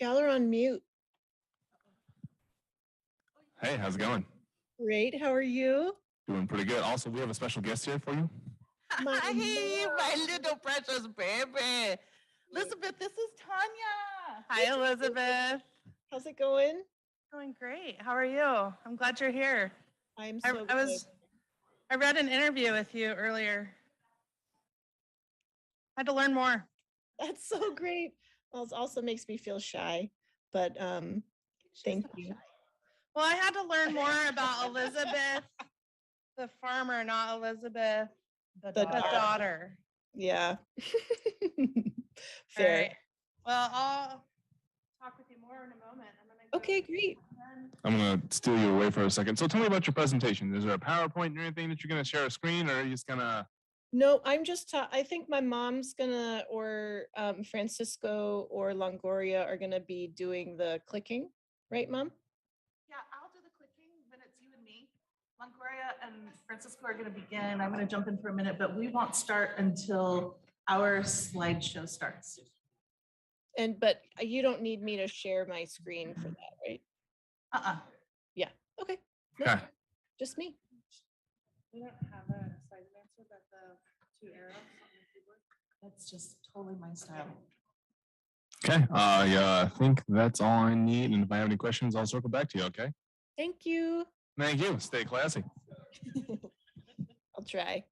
Y'all are on mute. Hey, how's it going? Great. How are you? Doing pretty good. Also, we have a special guest here for you. Hi, my little precious baby. Elizabeth, this is Tanya. Hi, Elizabeth. How's it going? Doing great. How are you? I'm glad you're here. I'm so good. I read an interview with you earlier. I had to learn more. That's so great. Well, it also makes me feel shy, but thank you. Well, I had to learn more about Elizabeth, the farmer, not Elizabeth, the daughter. Yeah. Fair. Right. Well, I'll talk with you more in a moment. Okay, great. I'm going to steal you away for a second. So tell me about your presentation. Is there a PowerPoint or anything that you're going to share a screen, or are you just going to? No, I'm just, I think my mom's gonna, or Francisco or Longoria are gonna be doing the clicking, right, Mom? Yeah, I'll do the clicking, then it's you and me. Longoria and Francisco are gonna begin. I'm gonna jump in for a minute, but we won't start until our slideshow starts. But you don't need me to share my screen for that, right? Yeah, okay. No, Okay. just me. We don't have a slide answer, but the 2 arrows on the keyboard. That's just totally my style. Okay. Yeah, I think that's all I need. And if I have any questions, I'll circle back to you, okay? Thank you. Thank you. Stay classy. I'll try.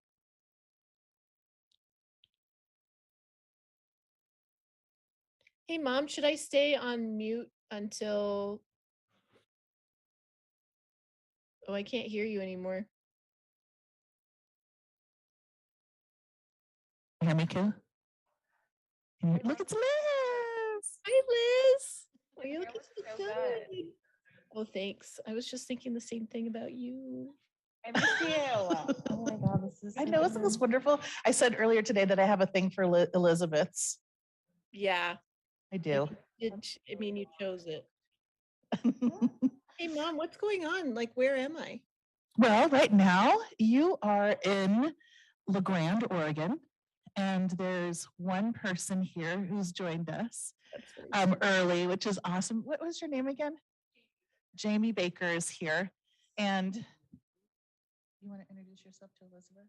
Hey, Mom, should I stay on mute until... Oh, I can't hear you anymore. Hear me, Kayla? Look, it's Liz. Hi, Liz. Oh, you That looking was so so good. good. Oh, thanks. I was just thinking the same thing about you. I miss you. Oh my God, this is. I know, isn't this wonderful? I said earlier today that I have a thing for Elizabeth's. Yeah. I do. I mean, you chose it. Hey, Mom, what's going on? Like, where am I? Well, right now you are in La Grande, Oregon, and there's one person here who's joined us early, which is awesome. What was your name again? Jamie Baker is here. And you want to introduce yourself to Elizabeth?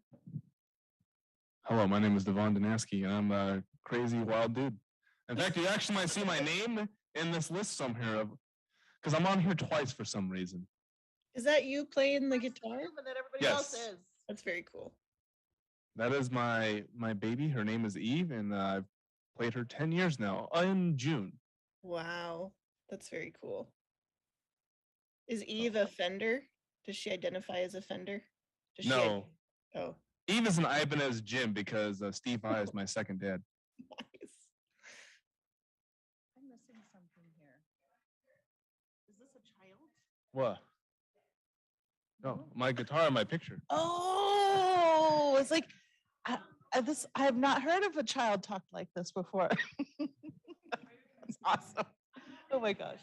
Hello, my name is Devon Danaski, and I'm a crazy wild dude. In fact, you actually might see my name in this list somewhere, because I'm on here twice for some reason. Is that you playing the guitar? Yes. That's very cool. That is my baby. Her name is Eve, and I've played her 10 years now in June. Wow, that's very cool. Is Eve a Fender? Does she identify as a Fender? No. Oh. Eve is an Ibanez Jim because Steve I is my second dad. Nice. I'm missing something here. Is this a child? What? No, my guitar in my picture. Oh, it's like I have not heard of a child talked like this before. That's awesome. Oh my gosh.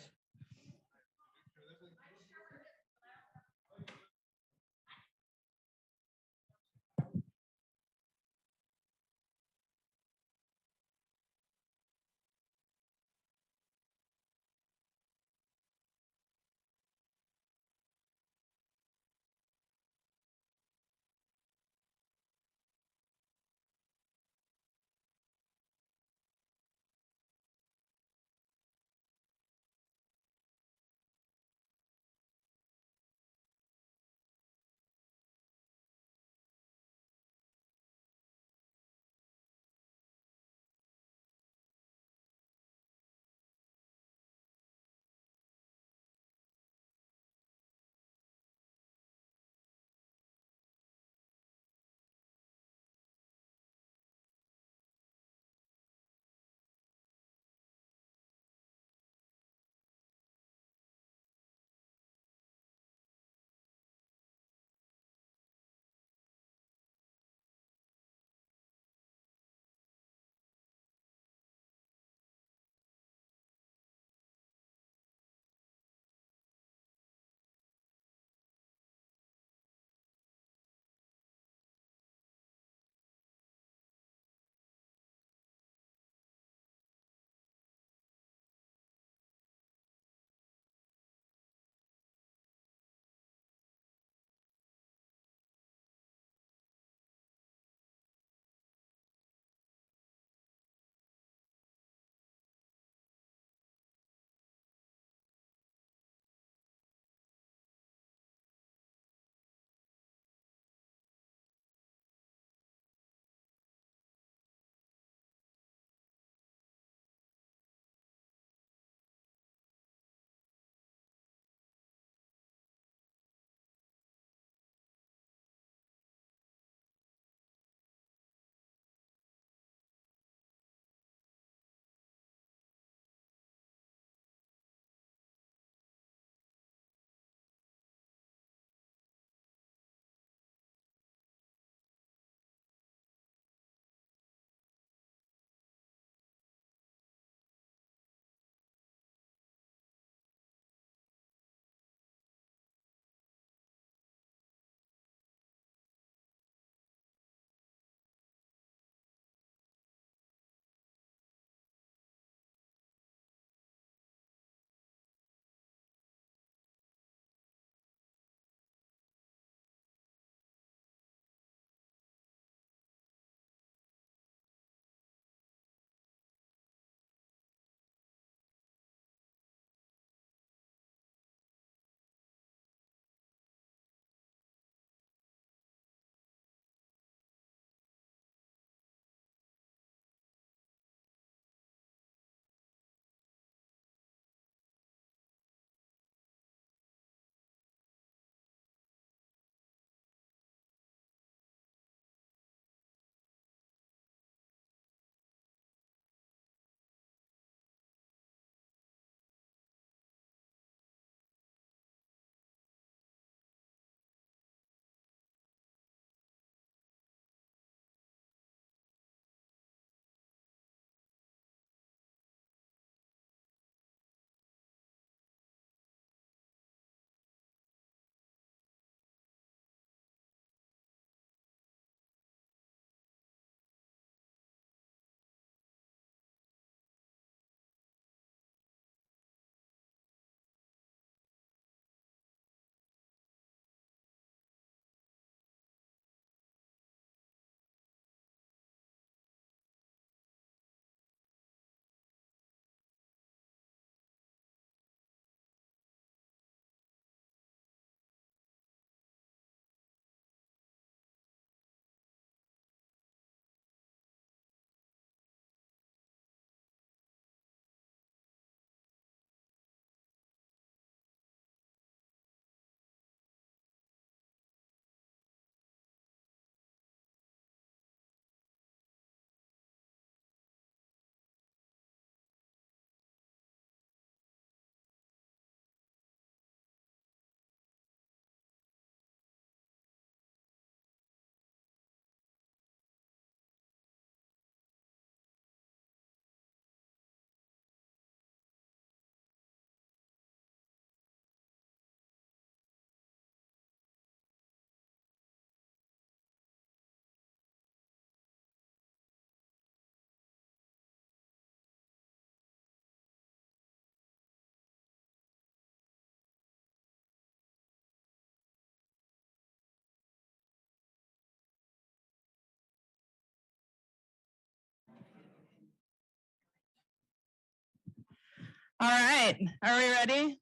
All right, are we ready?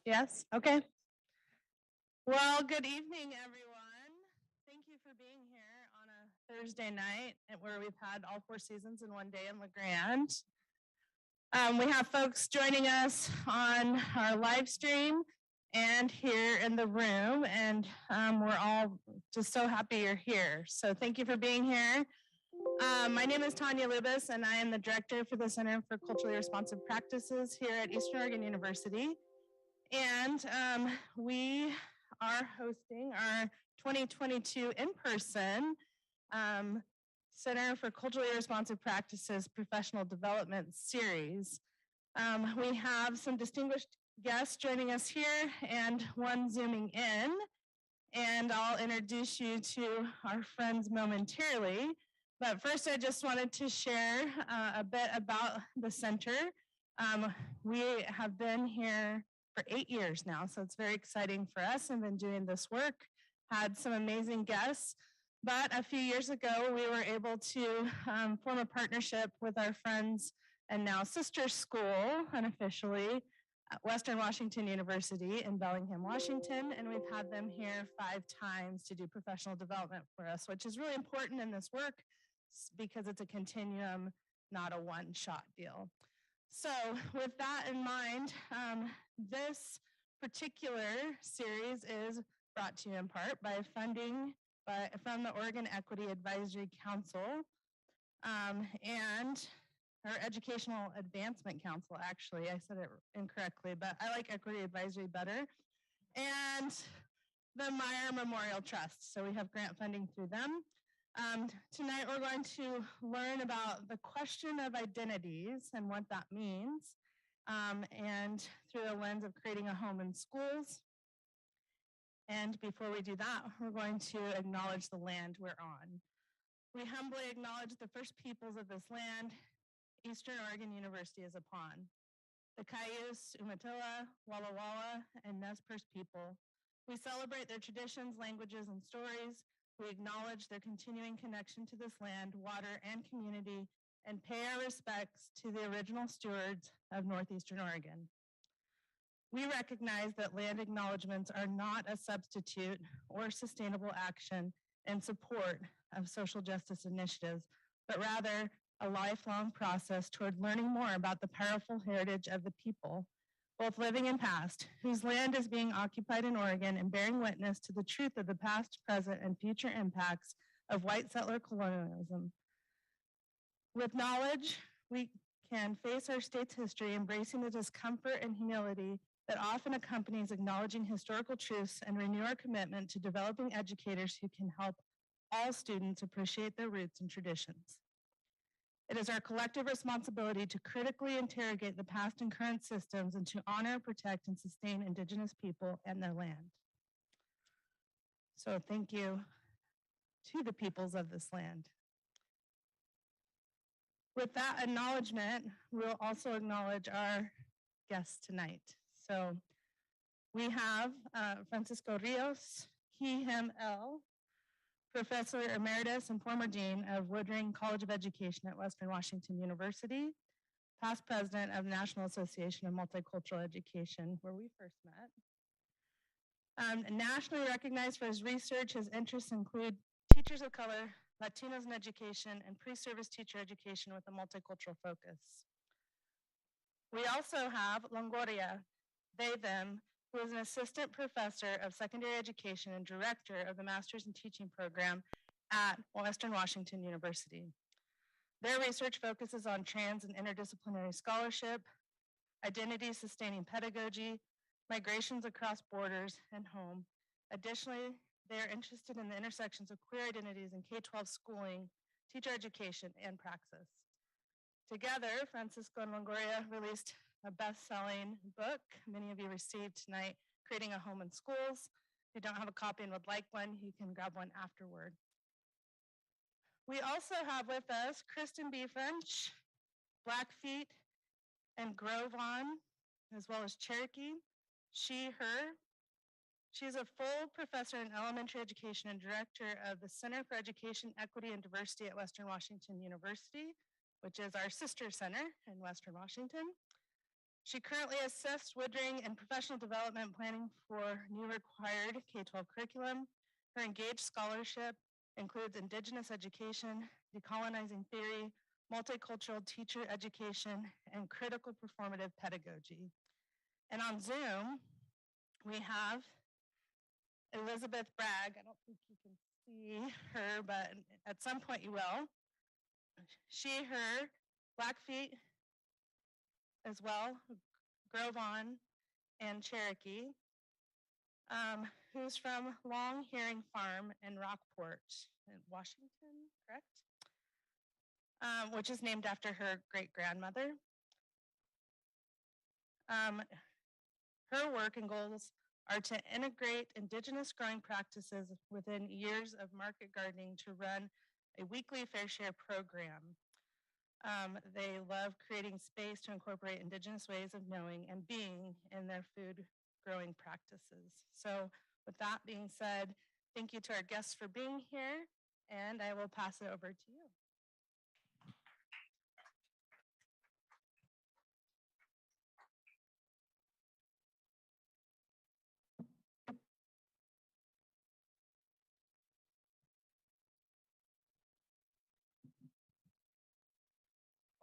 Yes, okay. Well, good evening, everyone. Thank you for being here on a Thursday night where we've had all 4 seasons in one day in LeGrand. We have folks joining us on our live stream and here in the room, and we're all just so happy you're here. So thank you for being here. My name is Tanya Lubis, and I am the director for the Center for Culturally Responsive Practices here at Eastern Oregon University. And we are hosting our 2022 in-person Center for Culturally Responsive Practices Professional Development Series. We have some distinguished guests joining us here and one zooming in. And I'll introduce you to our friends momentarily. But first, I just wanted to share a bit about the center. We have been here for 8 years now, so it's very exciting for us and been doing this work. Had some amazing guests, but a few years ago, we were able to form a partnership with our friends and now sister school, unofficially, at Western Washington University in Bellingham, Washington, and we've had them here 5 times to do professional development for us, which is really important in this work because it's a continuum, not a one-shot deal. So with that in mind, this particular series is brought to you in part by funding from the Oregon Equity Advisory Council and our Educational Advancement Council, actually. I said it incorrectly, but I like Equity Advisory better. And the Meyer Memorial Trust. So we have grant funding through them. Tonight we're going to learn about the question of identities and what that means, and through the lens of creating a home in schools. And before we do that, we're going to acknowledge the land we're on. We humbly acknowledge the first peoples of this land Eastern Oregon University is upon. The Cayuse, Umatilla, Walla Walla, and Nez Perce people. We celebrate their traditions, languages, and stories. We acknowledge their continuing connection to this land, water, and community, and pay our respects to the original stewards of Northeastern Oregon. We recognize that land acknowledgements are not a substitute or sustainable action in support of social justice initiatives, but rather a lifelong process toward learning more about the powerful heritage of the people, both living and past, whose land is being occupied in Oregon and bearing witness to the truth of the past, present, and future impacts of white settler colonialism. With knowledge, we can face our state's history, embracing the discomfort and humility that often accompanies acknowledging historical truths and renew our commitment to developing educators who can help all students appreciate their roots and traditions. It is our collective responsibility to critically interrogate the past and current systems and to honor, protect, and sustain Indigenous people and their land. So thank you to the peoples of this land. With that acknowledgement, we'll also acknowledge our guests tonight. So we have Francisco Rios, he, him, L, Professor Emeritus and former Dean of Woodring College of Education at Western Washington University, past president of the National Association of Multicultural Education, where we first met. Nationally recognized for his research, his interests include teachers of color, Latinos in education, and pre-service teacher education with a multicultural focus. We also have LONGORIA, they, them, who is an assistant professor of secondary education and director of the Master's in Teaching program at Western Washington University. Their research focuses on trans and interdisciplinary scholarship, identity-sustaining pedagogy, migrations across borders, and home. Additionally, they are interested in the intersections of queer identities in K-12 schooling, teacher education, and praxis. Together, Francisco and LONGORIA released a best-selling book many of you received tonight, Creating a Home in Schools. If you don't have a copy and would like one, you can grab one afterward. We also have with us KRISTEN B. French, Blackfeet, and Gros, as well as Cherokee, she, her. She's a full professor in elementary education and director of the Center for Education, Equity, and Diversity at Western Washington University, which is our sister center in Western Washington. She currently assists Woodring in professional development planning for new required K-12 curriculum. Her engaged scholarship includes Indigenous education, decolonizing theory, multicultural teacher education, and critical performative pedagogy. And on Zoom, we have Elizabeth Bragg. I don't think you can see her, but at some point you will. She, her, Blackfeet as well, Gros and Cherokee, who's from Long Hearing Farm in Rockport, in Washington, correct? Which is named after her great-grandmother. Her work and goals are to integrate Indigenous growing practices within years of market gardening to run a weekly fair share program. They love creating space to incorporate Indigenous ways of knowing and being in their food growing practices. So with that being said, thank you to our guests for being here, and I will pass it over to you.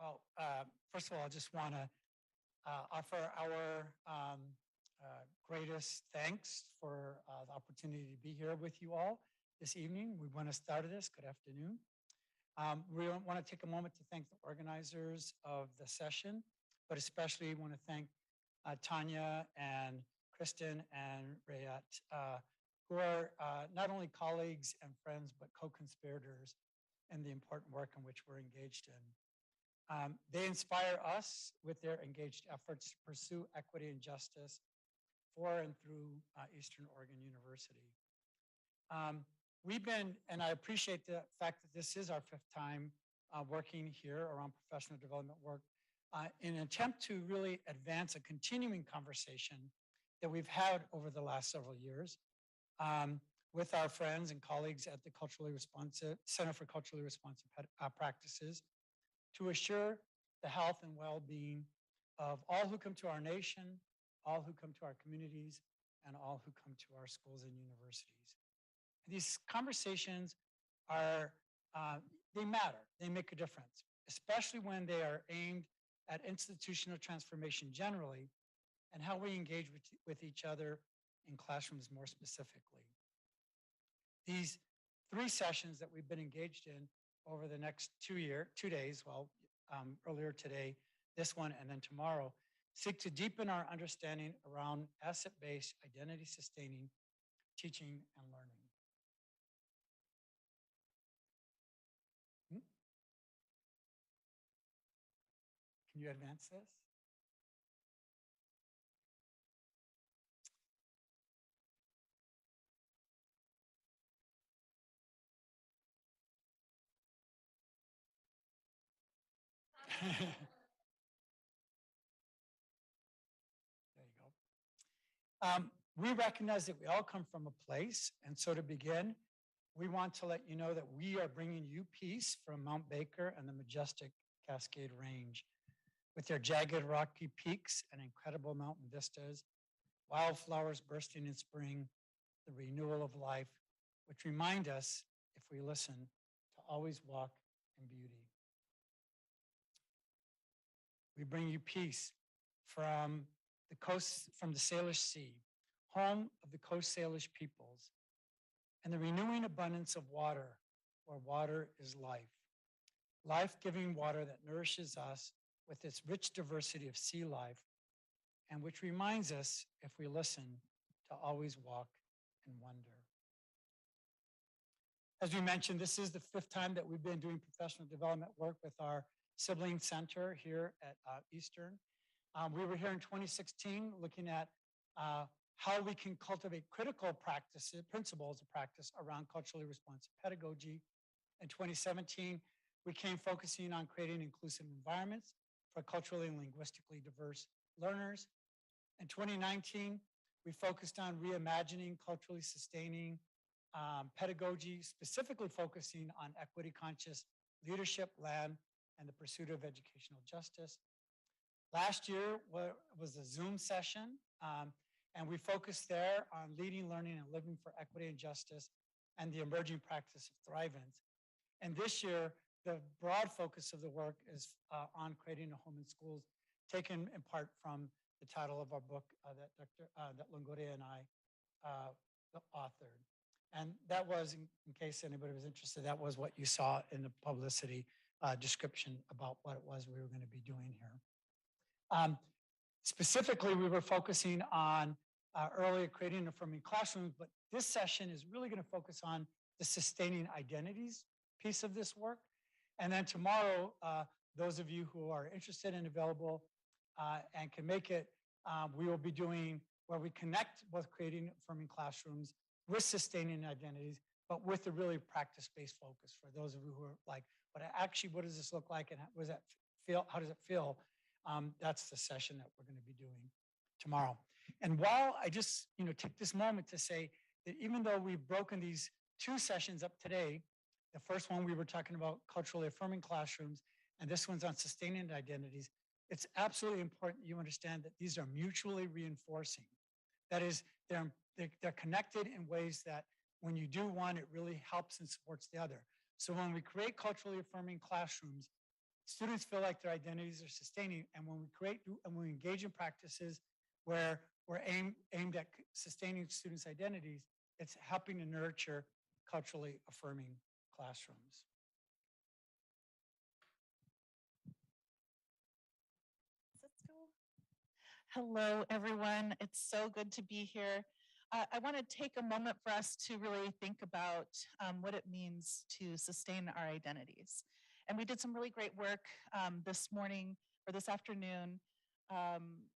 Well, first of all, I just want to offer our greatest thanks for the opportunity to be here with you all this evening. We want to start this. Good afternoon. We want to take a moment to thank the organizers of the session, but especially want to thank Tanya and KRISTEN and RIOS, who are not only colleagues and friends, but co-conspirators in the important work in which we're engaged in. They inspire us with their engaged efforts to pursue equity and justice for and through Eastern Oregon University. We've been, and I appreciate the fact that this is our 5th time working here around professional development work in an attempt to really advance a continuing conversation that we've had over the last several years with our friends and colleagues at the Center for Culturally Responsive Practices, to assure the health and well-being of all who come to our nation, all who come to our communities, and all who come to our schools and universities. These conversations are, they matter, they make a difference, especially when they are aimed at institutional transformation generally, and how we engage with each other in classrooms more specifically. These 3 sessions that we've been engaged in over the next 2 days, well, earlier today, this one, and then tomorrow, seek to deepen our understanding around asset-based, identity-sustaining teaching and learning. Can you advance this? There you go. We recognize that we all come from a place, and so to begin, we want to let you know that we are bringing you peace from Mount Baker and the majestic Cascade Range. With their jagged rocky peaks and incredible mountain vistas, wildflowers bursting in spring, the renewal of life, which remind us, if we listen, to always walk in beauty. We bring you peace from the coast, from the Salish Sea, home of the Coast Salish peoples, and the renewing abundance of water, where water is life. Life-giving water that nourishes us with its rich diversity of sea life, and which reminds us, if we listen, to always walk in wonder. As we mentioned, this is the 5th time that we've been doing professional development work with our sibling center here at Eastern. We were here in 2016 looking at how we can cultivate critical practices, principles of practice around culturally responsive pedagogy. In 2017, we came focusing on creating inclusive environments for culturally and linguistically diverse learners. In 2019, we focused on reimagining culturally sustaining pedagogy, specifically focusing on equity conscious leadership, land, and the pursuit of educational justice. Last year was a Zoom session, and we focused there on leading, learning, and living for equity and justice and the emerging practice of thrive-ins. And this year, the broad focus of the work is on creating a home in schools, taken in part from the title of our book that Longoria and I authored. And that was, in case anybody was interested, that was what you saw in the publicity description about what it was we were going to be doing here. Specifically, we were focusing on earlier creating and affirming classrooms, but this session is really going to focus on the sustaining identities piece of this work. And then tomorrow, those of you who are interested and available and can make it, we will be doing where we connect both creating affirming classrooms with sustaining identities, but with a really practice-based focus for those of you who are like, what does this look like and how does that feel? How does it feel? That's the session that we're going to be doing tomorrow. And while I just take this moment to say that even though we've broken these two sessions up today, the first one we were talking about culturally affirming classrooms, and this one's on sustaining identities, it's absolutely important you understand that these are mutually reinforcing. That is, they're connected in ways that when you do one, it really helps and supports the other. So when we create culturally affirming classrooms, students feel like their identities are sustaining. And when we engage in practices where we're aimed at sustaining students' identities, it's helping to nurture culturally affirming classrooms. Hello, everyone. It's so good to be here. I want to take a moment for us to really think about what it means to sustain our identities. And we did some really great work this morning or this afternoon,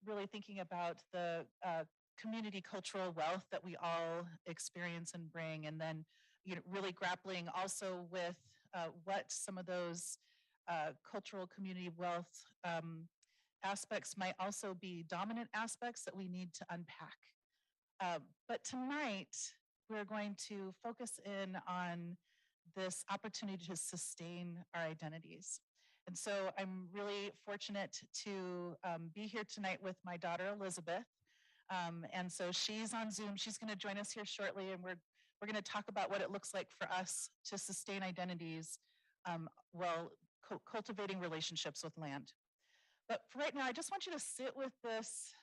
really thinking about the community cultural wealth that we all experience and bring, and then really grappling also with what some of those cultural community wealth aspects might also be dominant aspects that we need to unpack. But tonight, we're going to focus in on this opportunity to sustain our identities. And so I'm really fortunate to be here tonight with my daughter, Elizabeth. And so she's on Zoom. She's going to join us here shortly, and we're going to talk about what it looks like for us to sustain identities while cultivating relationships with land. But for right now, I just want you to sit with this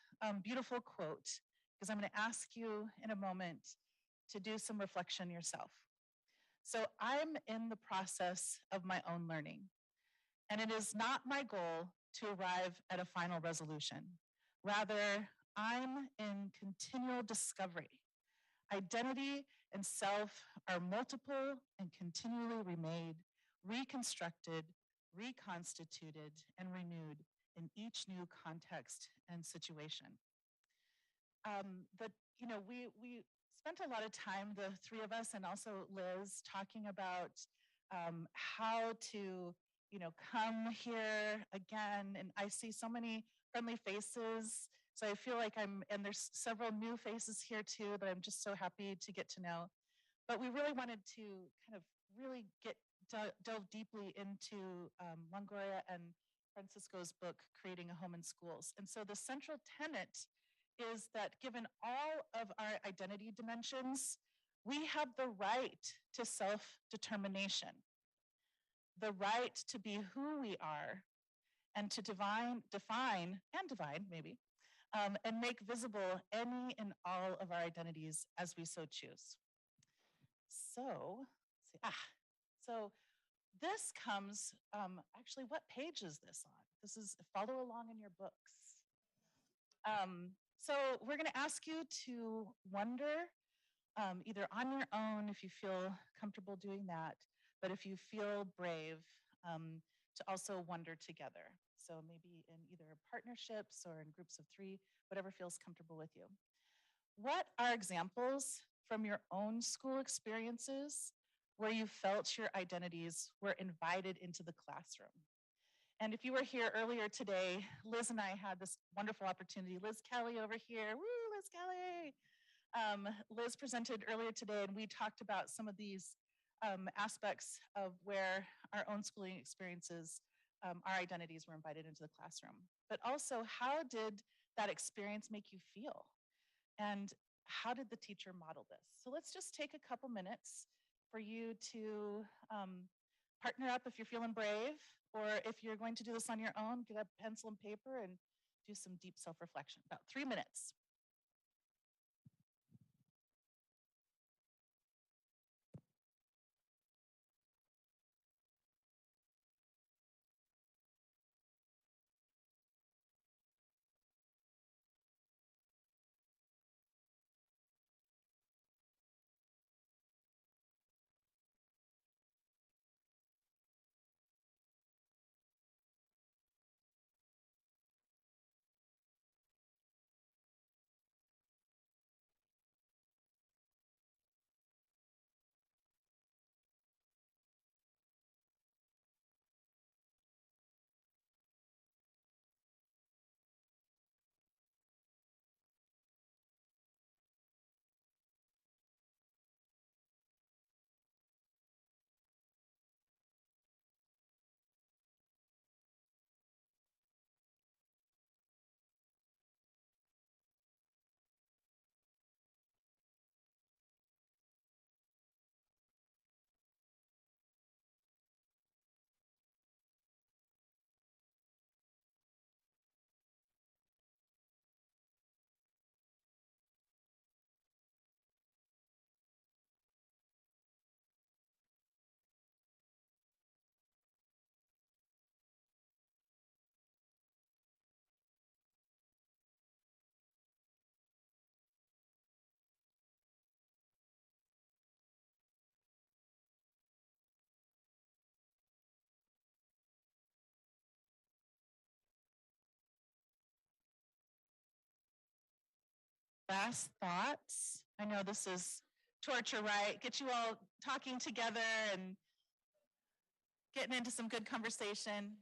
beautiful quote, because I'm going to ask you in a moment to do some reflection yourself. So I'm in the process of my own learning, and it is not my goal to arrive at a final resolution. Rather, I'm in continual discovery. Identity and self are multiple and continually remade, reconstructed, reconstituted, and renewed in each new context and situation. We spent a lot of time, the three of us and also Liz, talking about how to come here again. And I see so many friendly faces. So I feel like and there's several new faces here too that I'm just so happy to get to know. But we really wanted to kind of really delve deeply into Longoria and Francisco's book, Creating a Home in Schools. And so the central tenet is that given all of our identity dimensions, we have the right to self-determination, the right to be who we are, and to define maybe, and make visible any and all of our identities as we so choose. So this comes, actually, what page is this on? This is follow along in your books. So we're going to ask you to wonder, either on your own if you feel comfortable doing that, but if you feel brave, to also wonder together. So maybe in either partnerships or in groups of three, whatever feels comfortable with you. What are examples from your own school experiences where you felt your identities were invited into the classroom? And if you were here earlier today, Liz and I had this wonderful opportunity. Liz Kelly over here, woo, Liz Kelly. Liz presented earlier today, and we talked about some of these aspects of where our own schooling experiences our identities were invited into the classroom, but also how did that experience make you feel? And how did the teacher model this? So let's just take a couple minutes for you to partner up if you're feeling brave, or if you're going to do this on your own, get a pencil and paper and do some deep self-reflection, about 3 minutes. Last thoughts? I know this is torture, right? Get you all talking together and getting into some good conversation.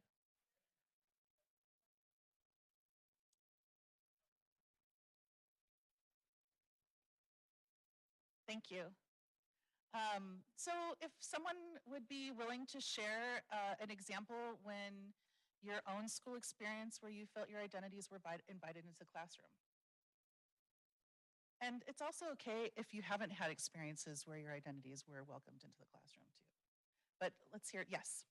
Thank you. So if someone would be willing to share an example when your own school experience where you felt your identities were invited into the classroom. And it's also okay if you haven't had experiences where your identities were welcomed into the classroom too. But let's hear it. Yes.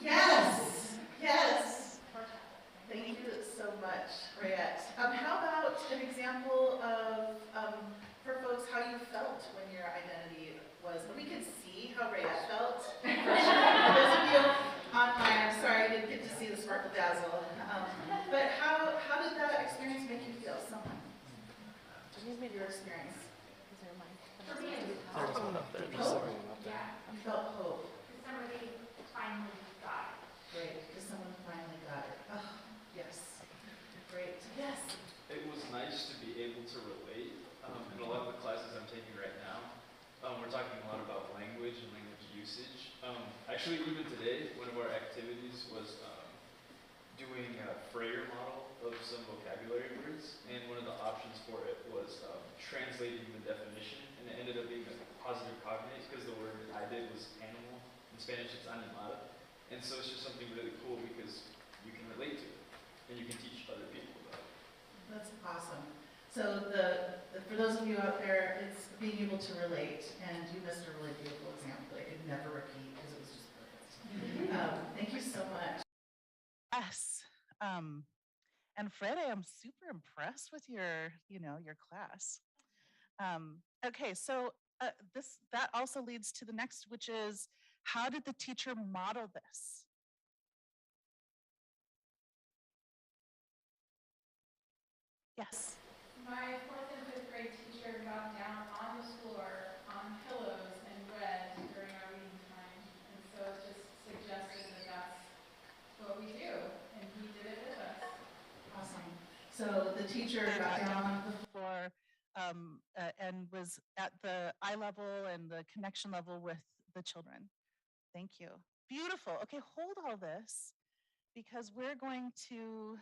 Yes, yes. Thank you so much, Riette. How about an example of, for folks, how you felt when your identity was, we can see how Riette felt. For those of you online, I'm sorry I didn't get to see the sparkle dazzle. But how did that experience make you feel? Someone? Your experience. For me, There's one up there. Just hope. one up there. Yeah, you felt hope. Somebody finally got it. Great, because someone finally got it. Oh, yes. Great. Yes. It was nice to be able to relate. In a lot of the classes I'm taking right now, we're talking a lot about language and language usage. Actually, even today, one of our activities was doing a Freyer model of some vocabulary words, and one of the options for it was translating the definition, and it ended up being a positive cognate because the word I did was animal. In Spanish, it's animal. And so it's just something really cool because you can relate to it, and you can teach other people about it. That's awesome. So for those of you out there, it's being able to relate, and you missed a really beautiful example that I could never repeat because it was just perfect. Thank you so much. Yes. And Fred, I am super impressed with your class. Okay, so that also leads to the next, which is, how did the teacher model this? Yes. My 4th and 5th grade teacher got down on the floor on pillows and read during our reading time. And so it just suggested that that's what we do. And he did it with us. Awesome. So the teacher got down on the floor and was at the eye level and the connection level with the children. Thank you. Beautiful. Okay, hold all this, because we're going to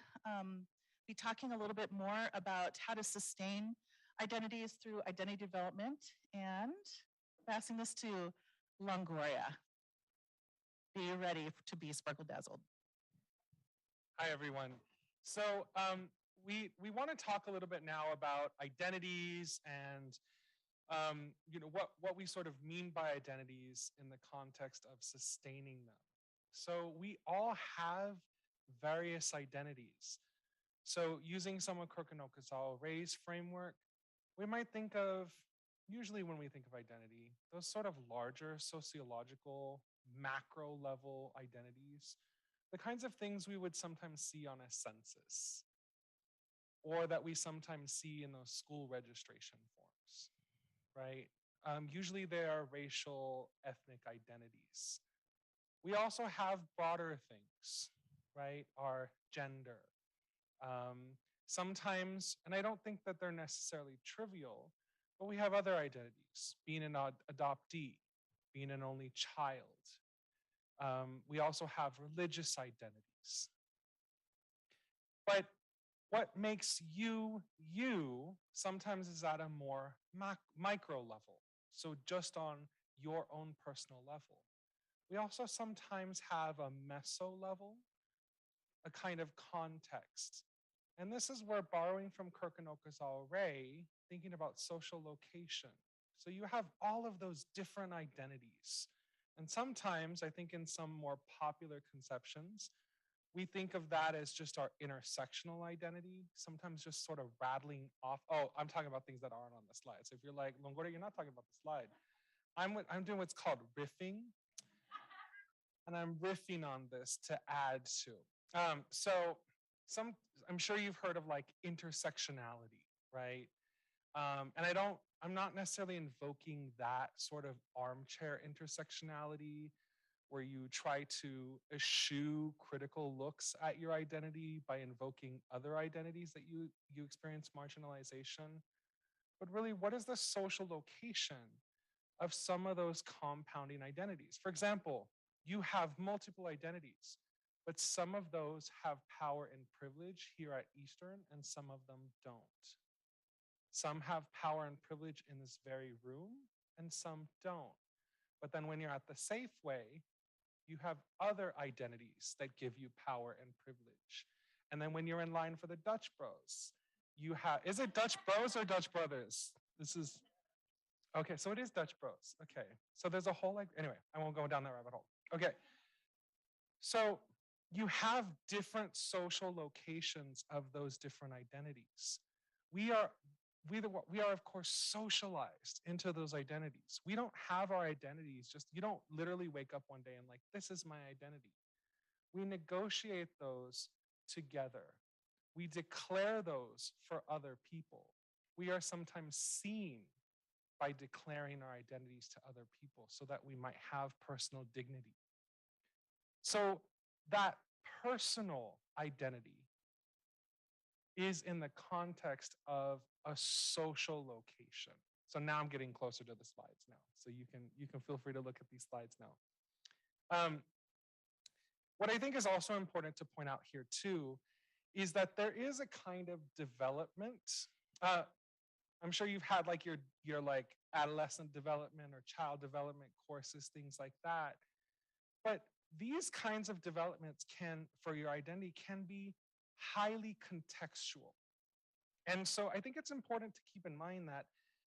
be talking a little bit more about how to sustain identities through identity development, and passing this to LONGORIA. Be ready to be sparkle dazzled. Hi, everyone. So we want to talk a little bit now about identities and what we sort of mean by identities in the context of sustaining them. So we all have various identities. So using some of Ray's framework, we might think of, usually when we think of identity, those sort of larger sociological, macro level identities, the kinds of things we would sometimes see on a census, or that we sometimes see in those school registration forms, right? Usually they are racial, ethnic identities. We also have broader things, right? Our gender. Sometimes, and I don't think that they're necessarily trivial, but we have other identities, being an adoptee, being an only child. We also have religious identities. But what makes you, you, sometimes is at a more micro level. So just on your own personal level. We also sometimes have a meso level, a kind of context. And this is where, borrowing from Ray, thinking about social location. So you have all of those different identities. And sometimes, I think in some more popular conceptions, we think of that as just our intersectional identity, sometimes just sort of rattling off. Oh, I'm talking about things that aren't on the slide. So if you're like, LONGORIA, you're not talking about the slide. I'm doing what's called riffing. And I'm riffing on this to add to. I'm sure you've heard of like intersectionality, right? And I'm not necessarily invoking that sort of armchair intersectionality where you try to eschew critical looks at your identity by invoking other identities that you experience marginalization. But really, what is the social location of some of those compounding identities? For example, you have multiple identities, but some of those have power and privilege here at Eastern, and some of them don't. Some have power and privilege in this very room, and some don't. But then when you're at the Safeway, you have other identities that give you power and privilege. And then when you're in line for the Dutch Bros, you have, is it Dutch Bros or Dutch Brothers? This is, okay, so it is Dutch Bros. Okay, so there's a whole, like, anyway, I won't go down that rabbit hole. Okay, so you have different social locations of those different identities. We are, of course, socialized into those identities. We don't have our identities just, you don't literally wake up one day and like, this is my identity. We negotiate those together. We declare those for other people. We are sometimes seen by declaring our identities to other people so that we might have personal dignity. So that personal identity is in the context of a social location. So now I'm getting closer to the slides now. So you can feel free to look at these slides now. What I think is also important to point out here too, is that there is a kind of development. I'm sure you've had like your like adolescent development or child development courses, things like that. But these kinds of developments for your identity can be highly contextual. And so I think it's important to keep in mind that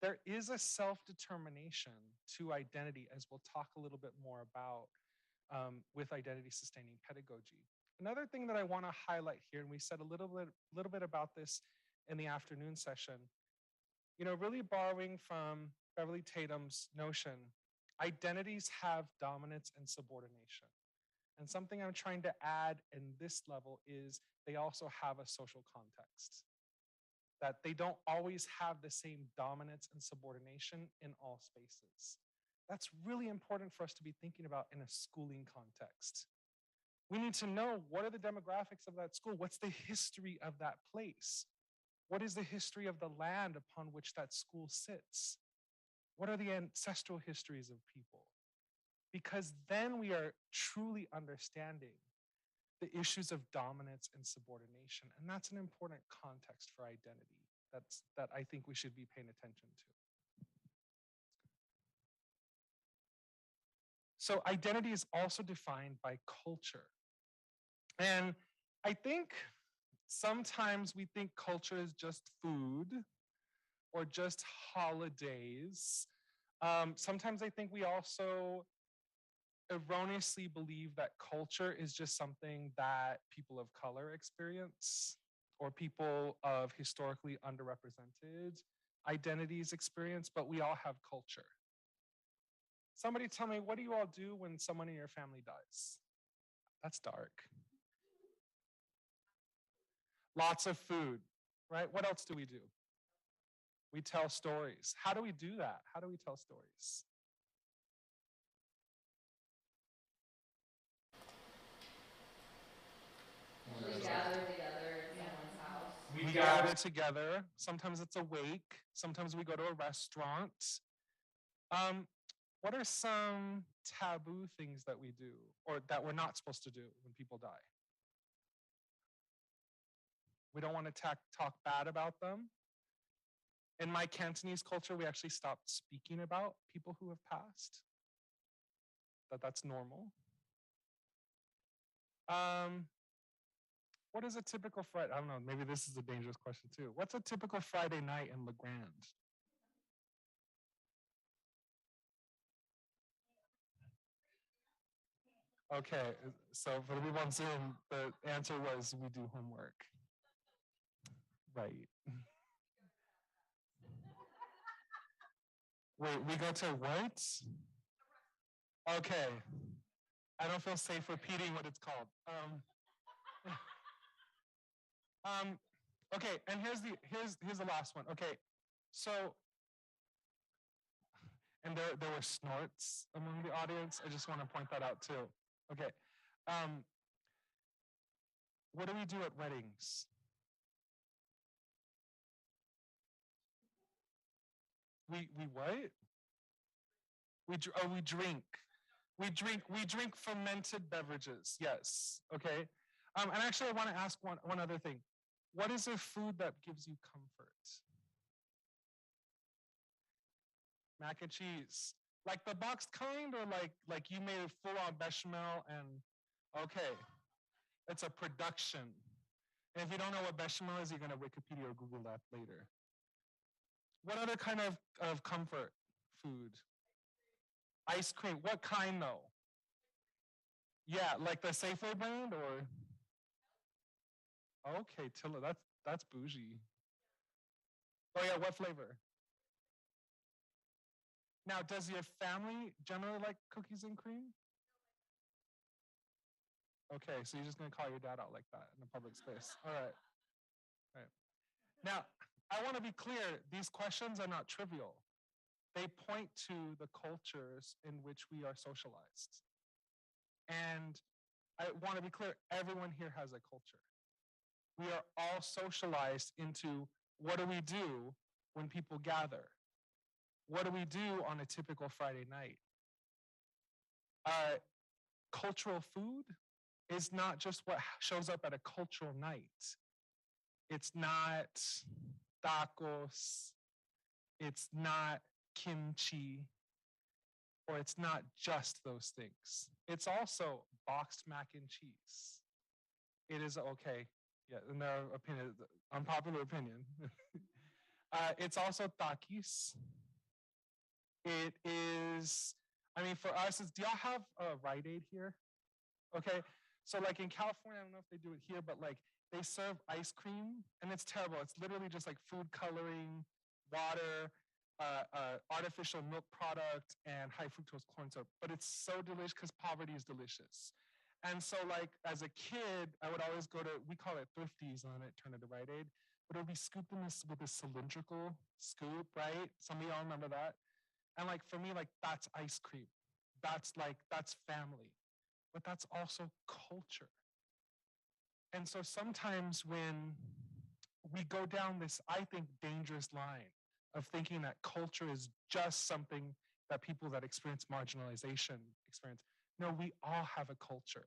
there is a self-determination to identity, as we'll talk a little bit more about with identity sustaining pedagogy. Another thing that I want to highlight here, and we said a little bit about this in the afternoon session, really borrowing from Beverly Tatum's notion, identities have dominance and subordination. And something I'm trying to add in this level is they also have a social context, that they don't always have the same dominance and subordination in all spaces. That's really important for us to be thinking about in a schooling context. We need to know, what are the demographics of that school? What's the history of that place? What is the history of the land upon which that school sits? What are the ancestral histories of people? Because then we are truly understanding the issues of dominance and subordination. And that's an important context for identity that I think we should be paying attention to. So identity is also defined by culture. And I think sometimes we think culture is just food or just holidays. Sometimes I think we also erroneously believe that culture is just something that people of color experience or people of historically underrepresented identities experience, but we all have culture. Somebody tell me, what do you all do when someone in your family dies? That's dark. Lots of food, right? What else do we do? We tell stories. How do we do that? How do we tell stories? We gather together at someone's house. We gather together. Sometimes it's a wake. Sometimes we go to a restaurant. What are some taboo things that we do or that we're not supposed to do when people die? We don't want to talk bad about them. In my Cantonese culture, we actually stopped speaking about people who have passed. That's normal. What is a typical Friday? I don't know, maybe this is a dangerous question too. What's a typical Friday night in LeGrand? Okay, so for the people on Zoom, the answer was we do homework. Right. Wait, we go to what? Okay. I don't feel safe repeating what it's called. Okay, and here's the last one. Okay, so, and there were snorts among the audience. I just want to point that out too. Okay, what do we do at weddings? We what? We drink. We drink fermented beverages. Yes. Okay. And actually, I want to ask one other thing. What is a food that gives you comfort? Mac and cheese, like the boxed kind, or like you made a full-on bechamel and okay, it's a production. And if you don't know what bechamel is, you're gonna Wikipedia or Google that later. What other kind of comfort food? Ice cream. What kind though? Yeah, like the Safeway brand or? Okay, Tilla, that's bougie. Oh yeah, what flavor? Now, does your family generally like cookies and cream? Okay, so you're just gonna call your dad out like that in a public space. All right. All right. Now, I want to be clear, these questions are not trivial. They point to the cultures in which we are socialized. And I want to be clear, everyone here has a culture. We are all socialized into what do we do when people gather? What do we do on a typical Friday night? Cultural food is not just what shows up at a cultural night. It's not tacos, it's not kimchi, or it's not just those things. It's also boxed mac and cheese. It is okay. Yeah, in their opinion, unpopular opinion. It's also takis. It is, I mean, for us, do y'all have a Rite Aid here? Okay, so like in California, I don't know if they do it here, but like they serve ice cream and it's terrible. It's literally just like food coloring, water, artificial milk product, and high fructose corn syrup. But it's so delicious because poverty is delicious. And so like as a kid, I would always go to, we call it Thrifties on it, turn it to Rite Aid, but it would be scooped in this with a cylindrical scoop, right? Some of y'all remember that. And like for me, like that's ice cream. That's family, but that's also culture. And so sometimes when we go down this, I think, dangerous line of thinking that culture is just something that people that experience marginalization experience. No, we all have a culture.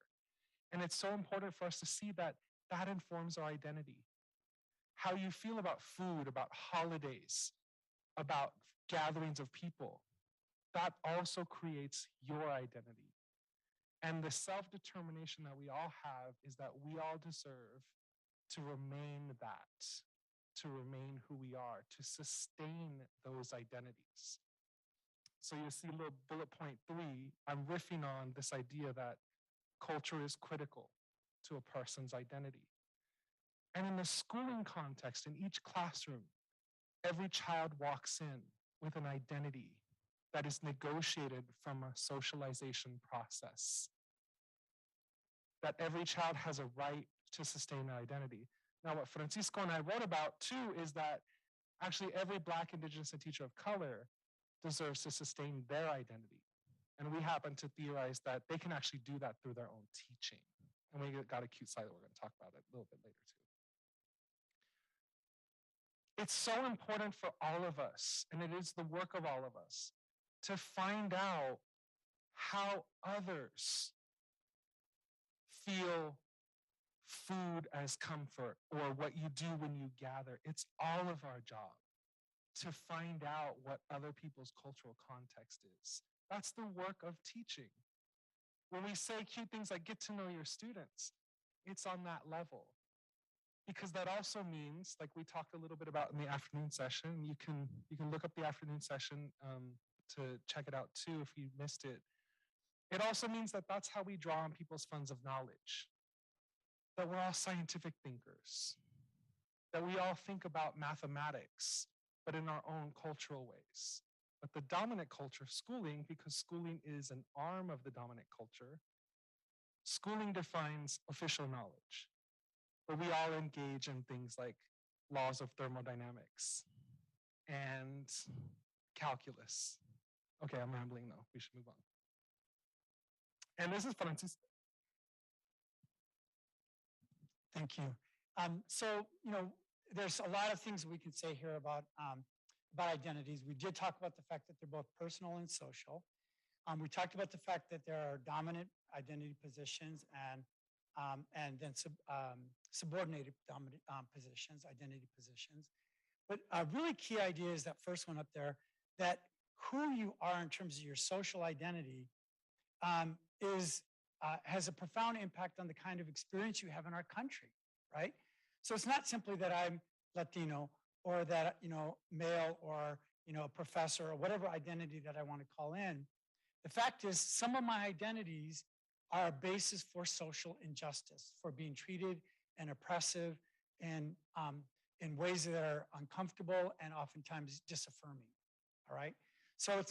And it's so important for us to see that that informs our identity. How you feel about food, about holidays, about gatherings of people, that also creates your identity. And the self-determination that we all have is that we all deserve to remain that, to remain who we are, to sustain those identities. So you see little bullet point 3, I'm riffing on this idea that culture is critical to a person's identity. And in the schooling context, in each classroom, every child walks in with an identity that is negotiated from a socialization process. That every child has a right to sustain their identity. Now, what Francisco and I wrote about too is that actually every Black, Indigenous, and teacher of color deserves to sustain their identity. And we happen to theorize that they can actually do that through their own teaching. And we got a cute slide that we're going to talk about it a little bit later too. It's so important for all of us, and it is the work of all of us, to find out how others feel food as comfort or what you do when you gather. It's all of our job to find out what other people's cultural context is. That's the work of teaching. When we say cute things like get to know your students, it's on that level. Because that also means, like we talked a little bit about in the afternoon session, you can look up the afternoon session to check it out too if you missed it. It also means that that's how we draw on people's funds of knowledge. That we're all scientific thinkers. That we all think about mathematics, but in our own cultural ways. But the dominant culture, schooling, because schooling is an arm of the dominant culture, schooling defines official knowledge. But we all engage in things like laws of thermodynamics and calculus. Okay, I'm rambling though. We should move on. And this is Francisco. Thank you. So, there's a lot of things we can say here about identities. We did talk about the fact that they're both personal and social. We talked about the fact that there are dominant identity positions and then subordinated dominant positions, identity positions. But a really key idea is that first one up there, that who you are in terms of your social identity has a profound impact on the kind of experience you have in our country, right? So it's not simply that I'm Latino or that, male or, professor or whatever identity that I want to call in. The fact is some of my identities are a basis for social injustice, for being treated and oppressive and in ways that are uncomfortable and oftentimes disaffirming, all right? So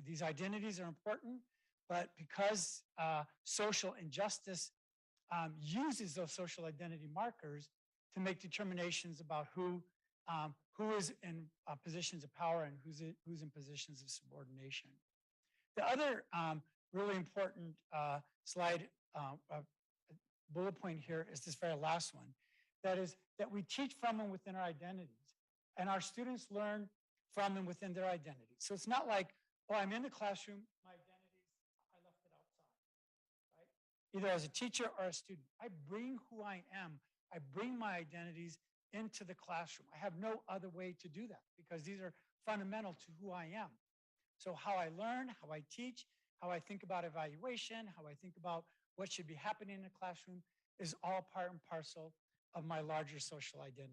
these identities are important, but because social injustice uses those social identity markers to make determinations about who is in positions of power and who's in positions of subordination. The other really important slide, bullet point here is this very last one. That is that we teach from and within our identities, and our students learn from and within their identities. So it's not like, oh, I'm in the classroom, my identities, I left it outside, right? Either as a teacher or a student. I bring who I am. I bring my identities into the classroom. I have no other way to do that because these are fundamental to who I am. So how I learn, how I teach, how I think about evaluation, how I think about what should be happening in the classroom is all part and parcel of my larger social identities.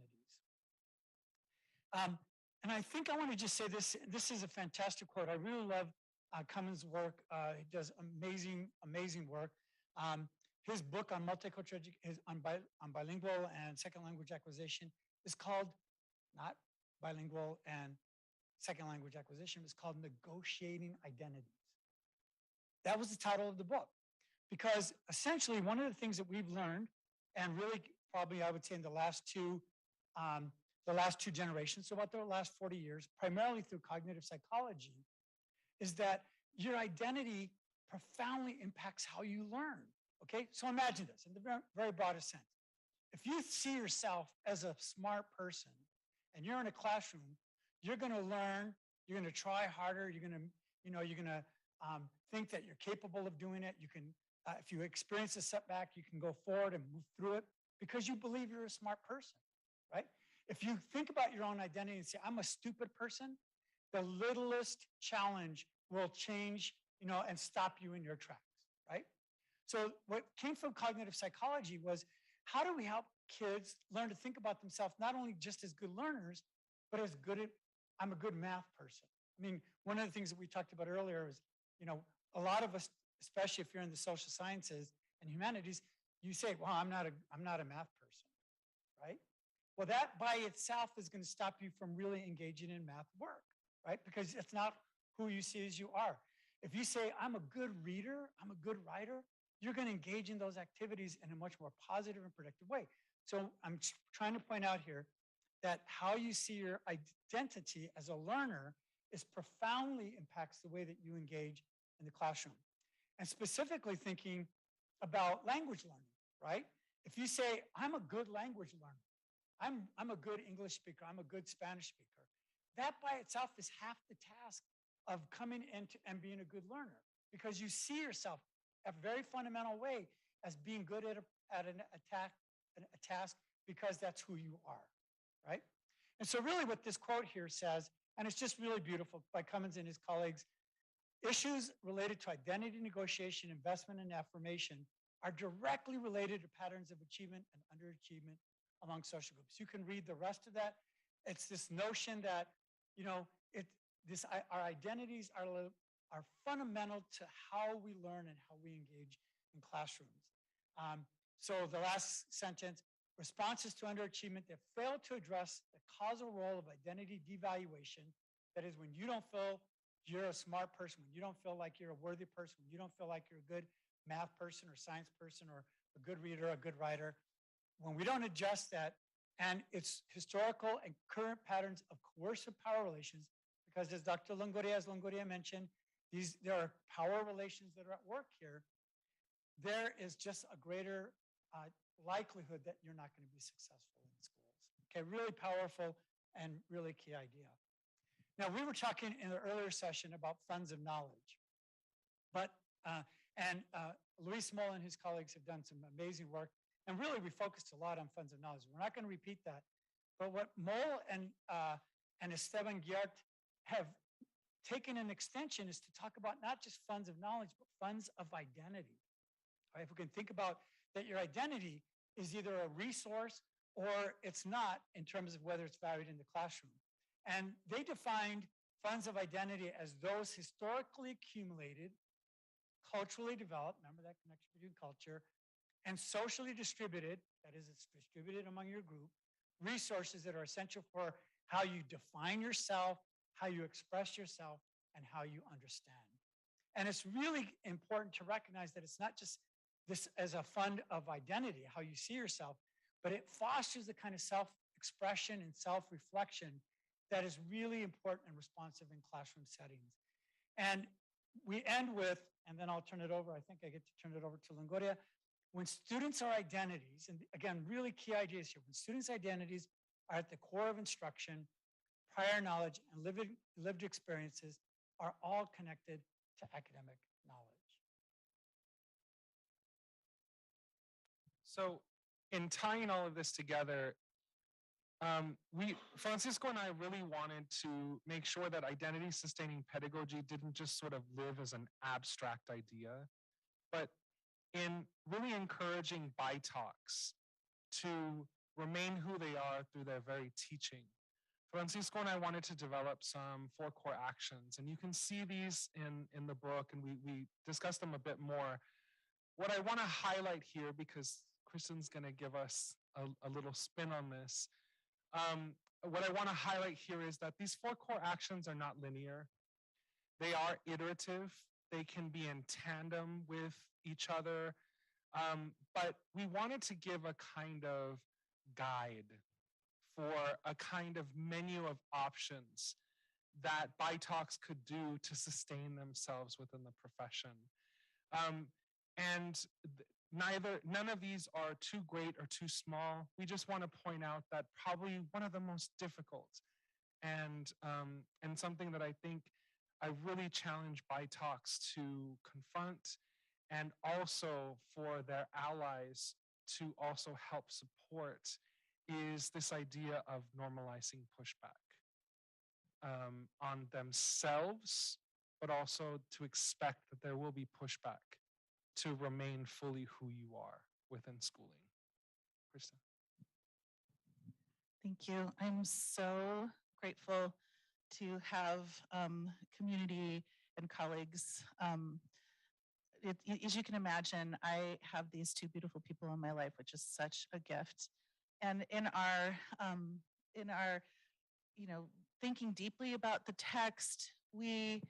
And I think I want to just say this. This is a fantastic quote. I really love Cummins' work. He does amazing, amazing work. His book on multicultural, on bilingual and second language acquisition is called, not bilingual and second language acquisition, it's called Negotiating Identities. That was the title of the book. Because essentially one of the things that we've learned, and really probably I would say in the last two generations, so about the last 40 years, primarily through cognitive psychology, is that your identity profoundly impacts how you learn. Okay, so imagine this in the very broadest sense. If you see yourself as a smart person and you're in a classroom, you're going to learn, you're going to try harder, you're going to think that you're capable of doing it. You can If you experience a setback, you can go forward and move through it because you believe you're a smart person, right? If you think about your own identity and say, I'm a stupid person, the littlest challenge will change, and stop you in your tracks, right? So what came from cognitive psychology was, how do we help kids learn to think about themselves not only just as good learners, but as good at, I'm a good math person. I mean, one of the things that we talked about earlier is, a lot of us, especially if you're in the social sciences and humanities, you say, well, I'm not a math person, right? Well, that by itself is going to stop you from really engaging in math work, right? Because it's not who you see as you are. If you say, I'm a good reader, I'm a good writer, you're going to engage in those activities in a much more positive and productive way. So I'm trying to point out here that how you see your identity as a learner is profoundly impacts the way that you engage in the classroom. And specifically thinking about language learning, right? If you say, I'm a good language learner, I'm a good English speaker, I'm a good Spanish speaker, that by itself is half the task of coming into and being a good learner, because you see yourself a very fundamental way as being good at a task because that's who you are, right? And so really what this quote here says, and it's just really beautiful by Cummins and his colleagues, issues related to identity negotiation, investment, and affirmation are directly related to patterns of achievement and underachievement among social groups. You can read the rest of that. It's this notion that, our identities are fundamental to how we learn and how we engage in classrooms. So the last sentence, responses to underachievement that fail to address the causal role of identity devaluation, that is when you don't feel you're a smart person, when you don't feel like you're a worthy person, when you don't feel like you're a good math person or science person or a good reader, a good writer, when we don't adjust that, and it's historical and current patterns of coercive power relations, because as Dr. Longoria mentioned, there are power relations that are at work here, there is just a greater likelihood that you're not going to be successful in schools. Okay, really powerful and really key idea. Now, we were talking in the earlier session about funds of knowledge, but, Luis Moll and his colleagues have done some amazing work, and really we focused a lot on funds of knowledge. We're not going to repeat that, but what Moll and Esteban Guiart have taken an extension is to talk about not just funds of knowledge, but funds of identity. All right, if we can think about that your identity is either a resource or it's not in terms of whether it's valued in the classroom. And they defined funds of identity as those historically accumulated, culturally developed, remember that connection between culture, and socially distributed, that is, it's distributed among your group, resources that are essential for how you define yourself, how you express yourself, and how you understand. And it's really important to recognize that it's not just this as a fund of identity, how you see yourself, but it fosters the kind of self-expression and self-reflection that is really important and responsive in classroom settings. And we end with, and then I'll turn it over, I think I get to turn it over to Longoria. When students are identities, and again, really key ideas here, when students' identities are at the core of instruction, prior knowledge and lived experiences are all connected to academic knowledge. So in tying all of this together, Francisco and I really wanted to make sure that identity sustaining pedagogy didn't just sort of live as an abstract idea, but in really encouraging BITALKs to remain who they are through their very teaching. Francisco and I wanted to develop some 4 core actions, and you can see these in the book, and we discussed them a bit more. What I want to highlight here, because KRISTEN's going to give us a little spin on this, what I want to highlight here is that these 4 core actions are not linear. They are iterative. They can be in tandem with each other. But we wanted to give a kind of guide for a kind of menu of options that BITALKs could do to sustain themselves within the profession. None of these are too great or too small. We just want to point out that probably one of the most difficult and something that I think I really challenge BITALKs to confront and also for their allies to also help support is this idea of normalizing pushback on themselves, but also to expect that there will be pushback to remain fully who you are within schooling. KRISTEN. Thank you. I'm so grateful to have community and colleagues. As you can imagine, I have these two beautiful people in my life, which is such a gift. And in our, thinking deeply about the text, we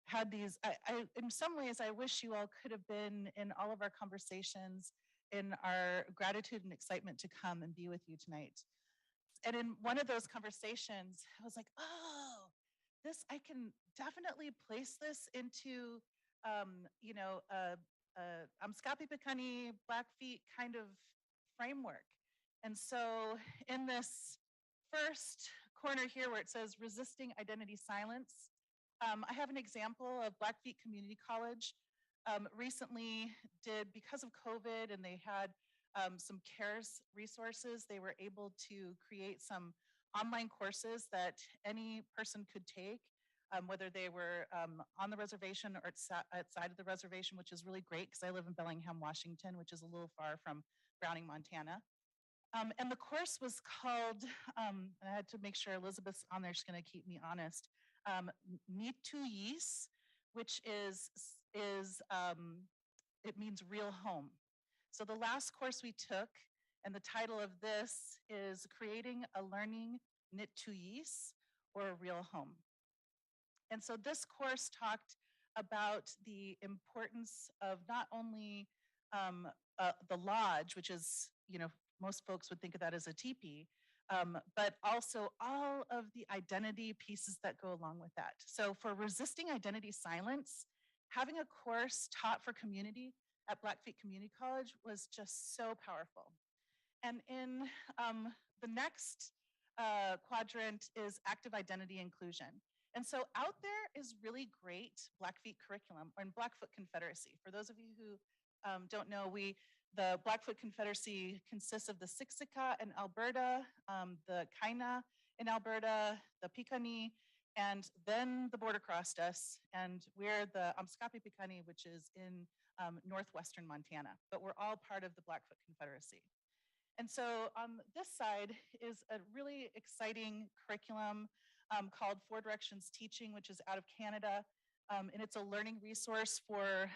had these. In some ways, I wish you all could have been in all of our conversations, in our gratitude and excitement to come and be with you tonight. And in one of those conversations, I was like, oh, this, I can definitely place this into, Amskapi Pikani, Blackfeet kind of framework. And so in this first corner here where it says resisting identity silence, I have an example of Blackfeet Community College recently did, because of COVID and they had some CARES resources, they were able to create some online courses that any person could take, whether they were on the reservation or outside of the reservation, which is really great because I live in Bellingham, Washington, which is a little far from Browning, Montana. And the course was called, and I had to make sure Elizabeth's on there, she's gonna keep me honest, Nituyis, which it means real home. So the last course we took, and the title of this is Creating a Learning Nituyis, or a Real Home. And so this course talked about the importance of not only the lodge, which is, most folks would think of that as a teepee, but also all of the identity pieces that go along with that. So for resisting identity silence, having a course taught for community at Blackfeet Community College was just so powerful. And in the next quadrant is active identity inclusion. And so out there is really great Blackfeet curriculum, or in Blackfoot Confederacy. For those of you who don't know, the Blackfoot Confederacy consists of the Siksika in Alberta, the Kaina in Alberta, the Piikani, and then the border crossed us, and we're the Amskapi Piikani, which is in northwestern Montana, but we're all part of the Blackfoot Confederacy. And so on this side is a really exciting curriculum called Four Directions Teaching, which is out of Canada, and it's a learning resource for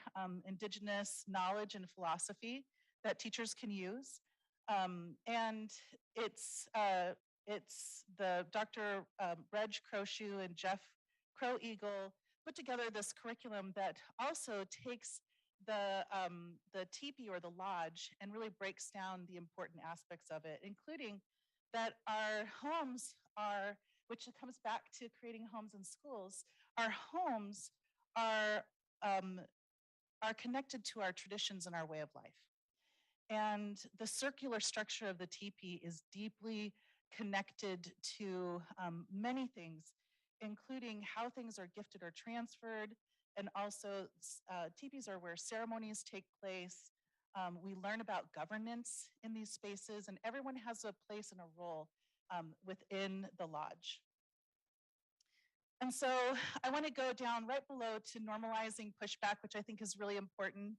Indigenous knowledge and philosophy that teachers can use. And it's the Dr. Reg Crowshoe and Jeff Crow Eagle put together this curriculum that also takes the teepee or the lodge and really breaks down the important aspects of it, including that our homes are, which comes back to creating homes in schools, our homes are connected to our traditions and our way of life. And the circular structure of the teepee is deeply connected to many things, including how things are gifted or transferred. And also teepees are where ceremonies take place. We learn about governance in these spaces, and everyone has a place and a role within the lodge. And so I want to go down right below to normalizing pushback, which I think is really important.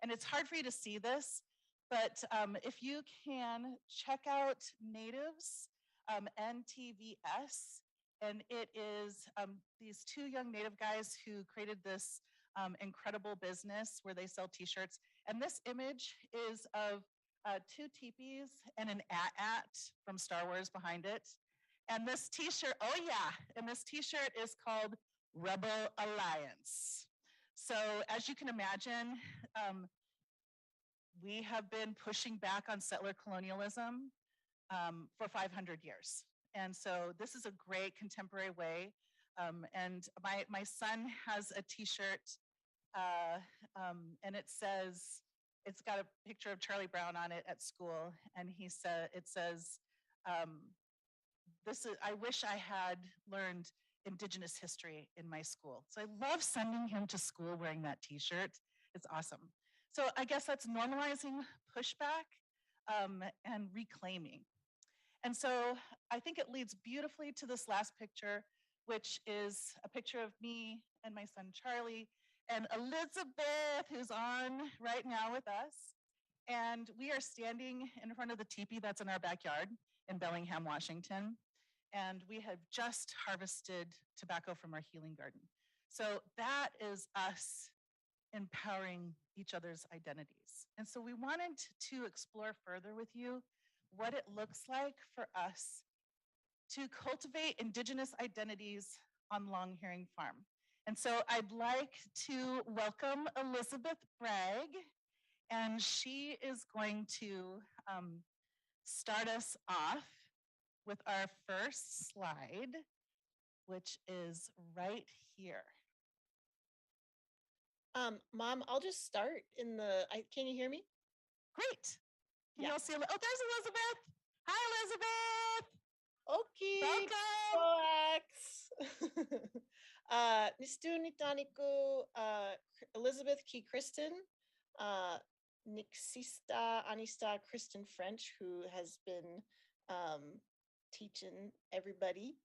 And it's hard for you to see this, but if you can check out Natives, NTVS, and it is these two young Native guys who created this incredible business where they sell t-shirts. And this image is of two teepees and an at from Star Wars behind it. And this t-shirt, oh yeah, and this t-shirt is called Rebel Alliance. So as you can imagine, we have been pushing back on settler colonialism for 500 years. And so this is a great contemporary way. And my son has a t-shirt and it says, it's got a picture of Charlie Brown on it at school. And it says, I wish I had learned Indigenous history in my school. So I love sending him to school wearing that t-shirt. It's awesome. So I guess that's normalizing pushback and reclaiming. And so I think it leads beautifully to this last picture, which is a picture of me and my son Charlie and Elizabeth, who's on right now with us. And we are standing in front of the teepee that's in our backyard in Bellingham, Washington. And we have just harvested tobacco from our healing garden. So that is us empowering each other's identities. And so we wanted to explore further with you what it looks like for us to cultivate Indigenous identities on Long Herring Farm. And so I'd like to welcome Elizabeth Bragg, and she is going to start us off with our first slide, which is right here. Mom, I'll just start in the, can you hear me? Great. Can Yeah. you all see? Oh, there's Elizabeth. Hi, Elizabeth. Okay. Welcome. Nistu nitaniku Elizabeth Key Kristen, Nixista Anista Kristen French, who has been teaching everybody,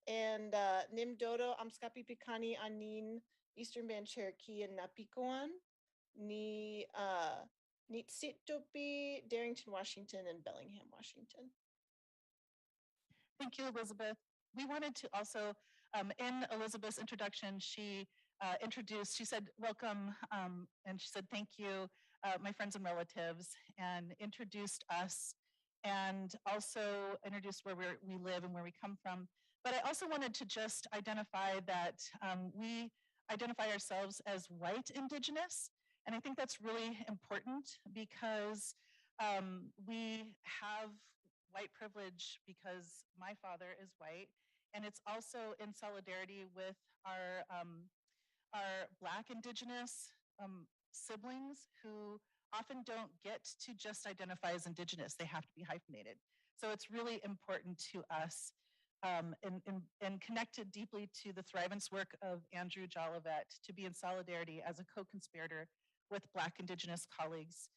and Nim Dodo Amskapi Pikani Anin Eastern Band Cherokee and Napikoan, Ni Nitsitopi, Darrington, Washington, and Bellingham, Washington. Thank you, Elizabeth. We wanted to also, in Elizabeth's introduction, she introduced, she said, welcome, and she said, thank you, my friends and relatives, and introduced us, and also introduced where we live and where we come from. But I also wanted to just identify that we identify ourselves as white Indigenous, and I think that's really important because we have white privilege because my father is white, and it's also in solidarity with our Black Indigenous siblings who often don't get to just identify as Indigenous. They have to be hyphenated. So it's really important to us and connected deeply to the Thrivance work of Andrew Jolivet to be in solidarity as a co-conspirator with Black Indigenous colleagues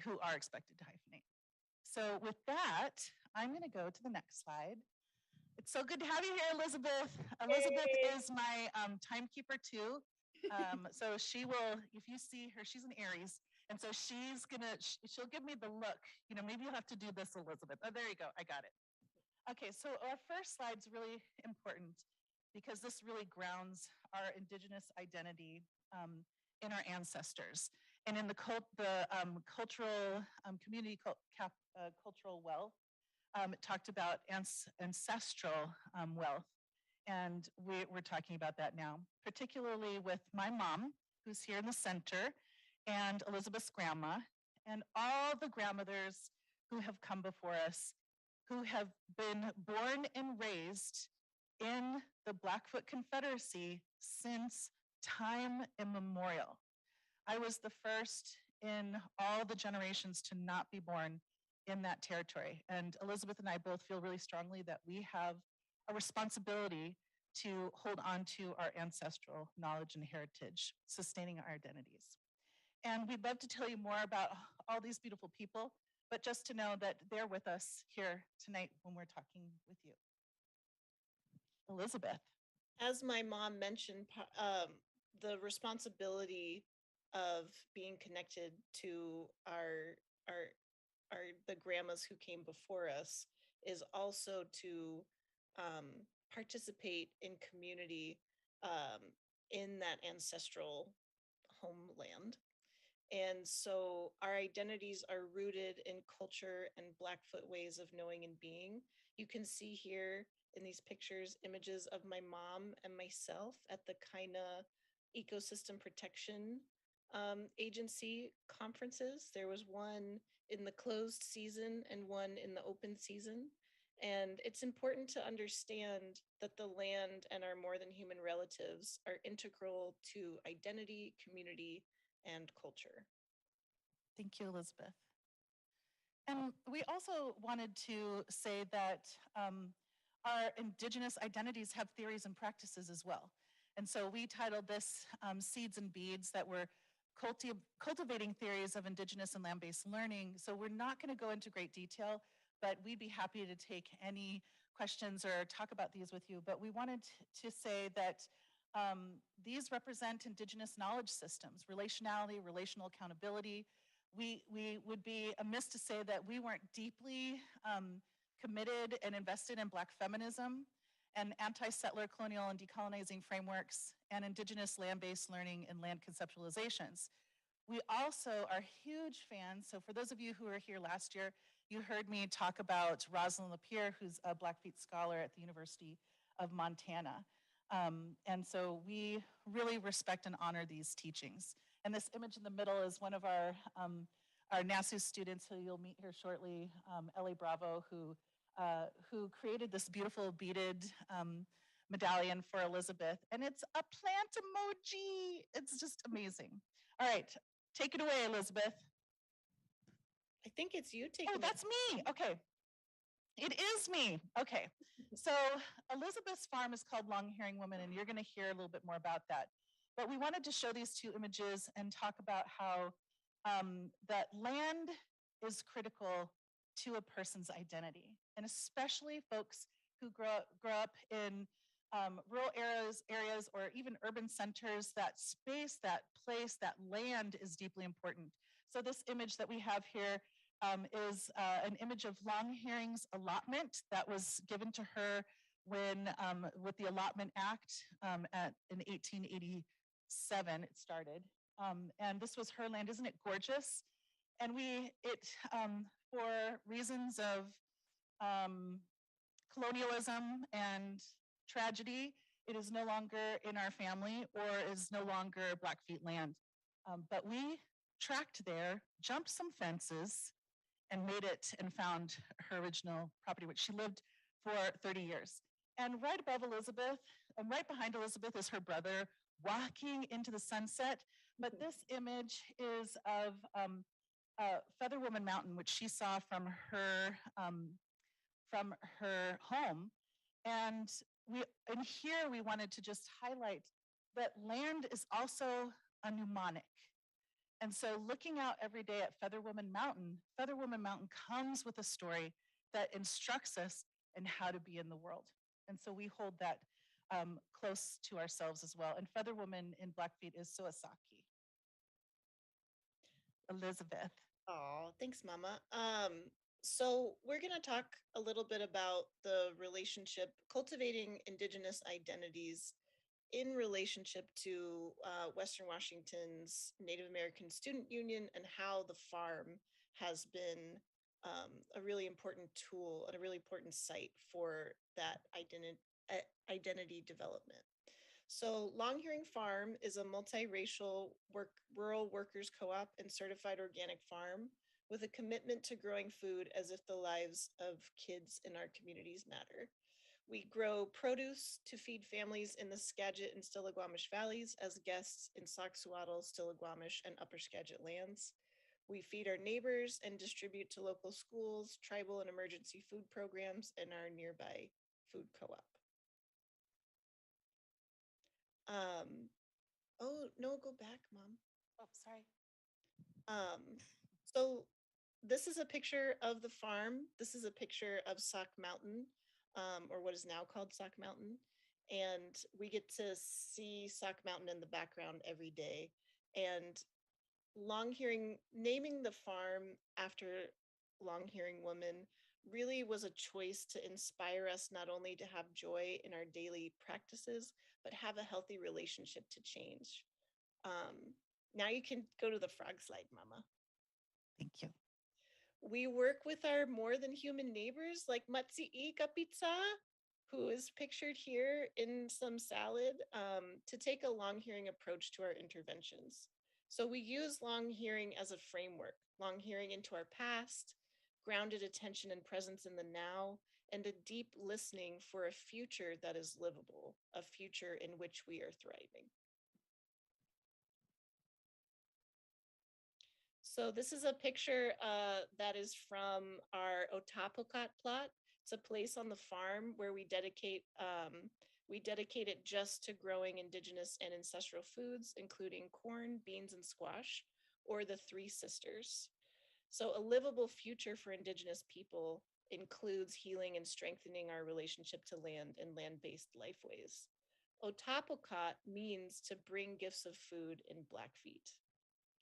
who are expected to hyphenate. So with that, I'm going to go to the next slide. It's so good to have you here, Elizabeth. Elizabeth is my timekeeper too. So she will, if you see her, she's an Aries. And so she'll give me the look. You know, maybe you'll have to do this, Elizabeth. Oh, there you go, I got it. Okay, so our first slide's really important because this really grounds our Indigenous identity in our ancestors and in the cultural community cultural wealth. It talked about ancestral wealth, and we're talking about that now, particularly with my mom, who's here in the center, and Elizabeth's grandma, and all the grandmothers who have come before us, who have been born and raised in the Blackfoot Confederacy since time immemorial. I was the first in all the generations to not be born in that territory. And Elizabeth and I both feel really strongly that we have a responsibility to hold on to our ancestral knowledge and heritage, sustaining our identities. And we'd love to tell you more about all these beautiful people, but just to know that they're with us here tonight when we're talking with you. Elizabeth. As my mom mentioned, the responsibility of being connected to the grandmas who came before us is also to participate in community in that ancestral homeland. And so our identities are rooted in culture and Blackfoot ways of knowing and being. You can see here in these pictures images of my mom and myself at the Kaina Ecosystem Protection Agency conferences. There was one in the closed season and one in the open season. And it's important to understand that the land and our more than human relatives are integral to identity, community, and culture. Thank you, Elizabeth. And we also wanted to say that our Indigenous identities have theories and practices as well. And so we titled this Seeds and Beads, that we're cultivating theories of Indigenous and land-based learning. So we're not going to go into great detail, but we'd be happy to take any questions or talk about these with you. But we wanted to say that these represent Indigenous knowledge systems, relationality, relational accountability. We would be amiss to say that we weren't deeply committed and invested in Black feminism and anti-settler colonial and decolonizing frameworks and Indigenous land-based learning and land conceptualizations. We also are huge fans. So for those of you who were here last year, you heard me talk about Rosalind Lapierre, who's a Blackfeet scholar at the University of Montana. And so we really respect and honor these teachings. And this image in the middle is one of our NASU students who you'll meet here shortly, Ellie Bravo, who created this beautiful beaded medallion for Elizabeth. And it's a plant emoji. It's just amazing. All right, take it away, Elizabeth. I think it's you taking Oh, that's me. Okay. It is me. Okay. So Elizabeth's farm is called Long Hearing Woman, and you're going to hear a little bit more about that. But we wanted to show these two images and talk about how that land is critical to a person's identity, and especially folks who grow up in rural areas or even urban centers. That space, that place, that land is deeply important. So this image that we have here is an image of Long Hearing's allotment that was given to her when, with the Allotment Act in 1887, it started. And this was her land. Isn't it gorgeous? And for reasons of colonialism and tragedy, it is no longer in our family or is no longer Blackfeet land. But we tracked there, jumped some fences, and made it and found her original property, which she lived for 30 years. And right above Elizabeth, and right behind Elizabeth is her brother walking into the sunset. But this image is of Feather Woman Mountain, which she saw from her home. And here we wanted to just highlight that land is also a mnemonic. And so looking out every day at Feather Woman Mountain comes with a story that instructs us in how to be in the world. And so we hold that close to ourselves as well. And Feather Woman in Blackfeet is Soasaki. Elizabeth. Oh, thanks, Mama. So we're going to talk a little bit about the relationship, cultivating Indigenous identities in relationship to Western Washington's Native American Student Union and how the farm has been a really important tool and a really important site for that identity development. So Long Hearing Farm is a multiracial rural workers co-op and certified organic farm with a commitment to growing food as if the lives of kids in our communities matter. We grow produce to feed families in the Skagit and Stillaguamish valleys as guests in Saxuatl, Stillaguamish, and Upper Skagit lands. We feed our neighbors and distribute to local schools, tribal and emergency food programs, and our nearby food co-op. Oh, no, go back, Mom. Oh, sorry. So this is a picture of the farm. This is a picture of Sauk Mountain, or what is now called Sauk Mountain. And we get to see Sauk Mountain in the background every day. And naming the farm after Long Hearing Woman really was a choice to inspire us not only to have joy in our daily practices, but have a healthy relationship to change. Now you can go to the frog slide, Mama. Thank you. We work with our more than human neighbors like Matsi'i Kapitsa, who is pictured here in some salad, to take a long hearing approach to our interventions. So we use long hearing as a framework, long hearing into our past, grounded attention and presence in the now, and a deep listening for a future that is livable, a future in which we are thriving. So this is a picture that is from our Otapocat plot. It's a place on the farm where we dedicate We dedicate it just to growing indigenous and ancestral foods, including corn, beans, and squash, or the Three Sisters. So a livable future for indigenous people includes healing and strengthening our relationship to land and land-based lifeways. Otapokot means to bring gifts of food in Blackfeet.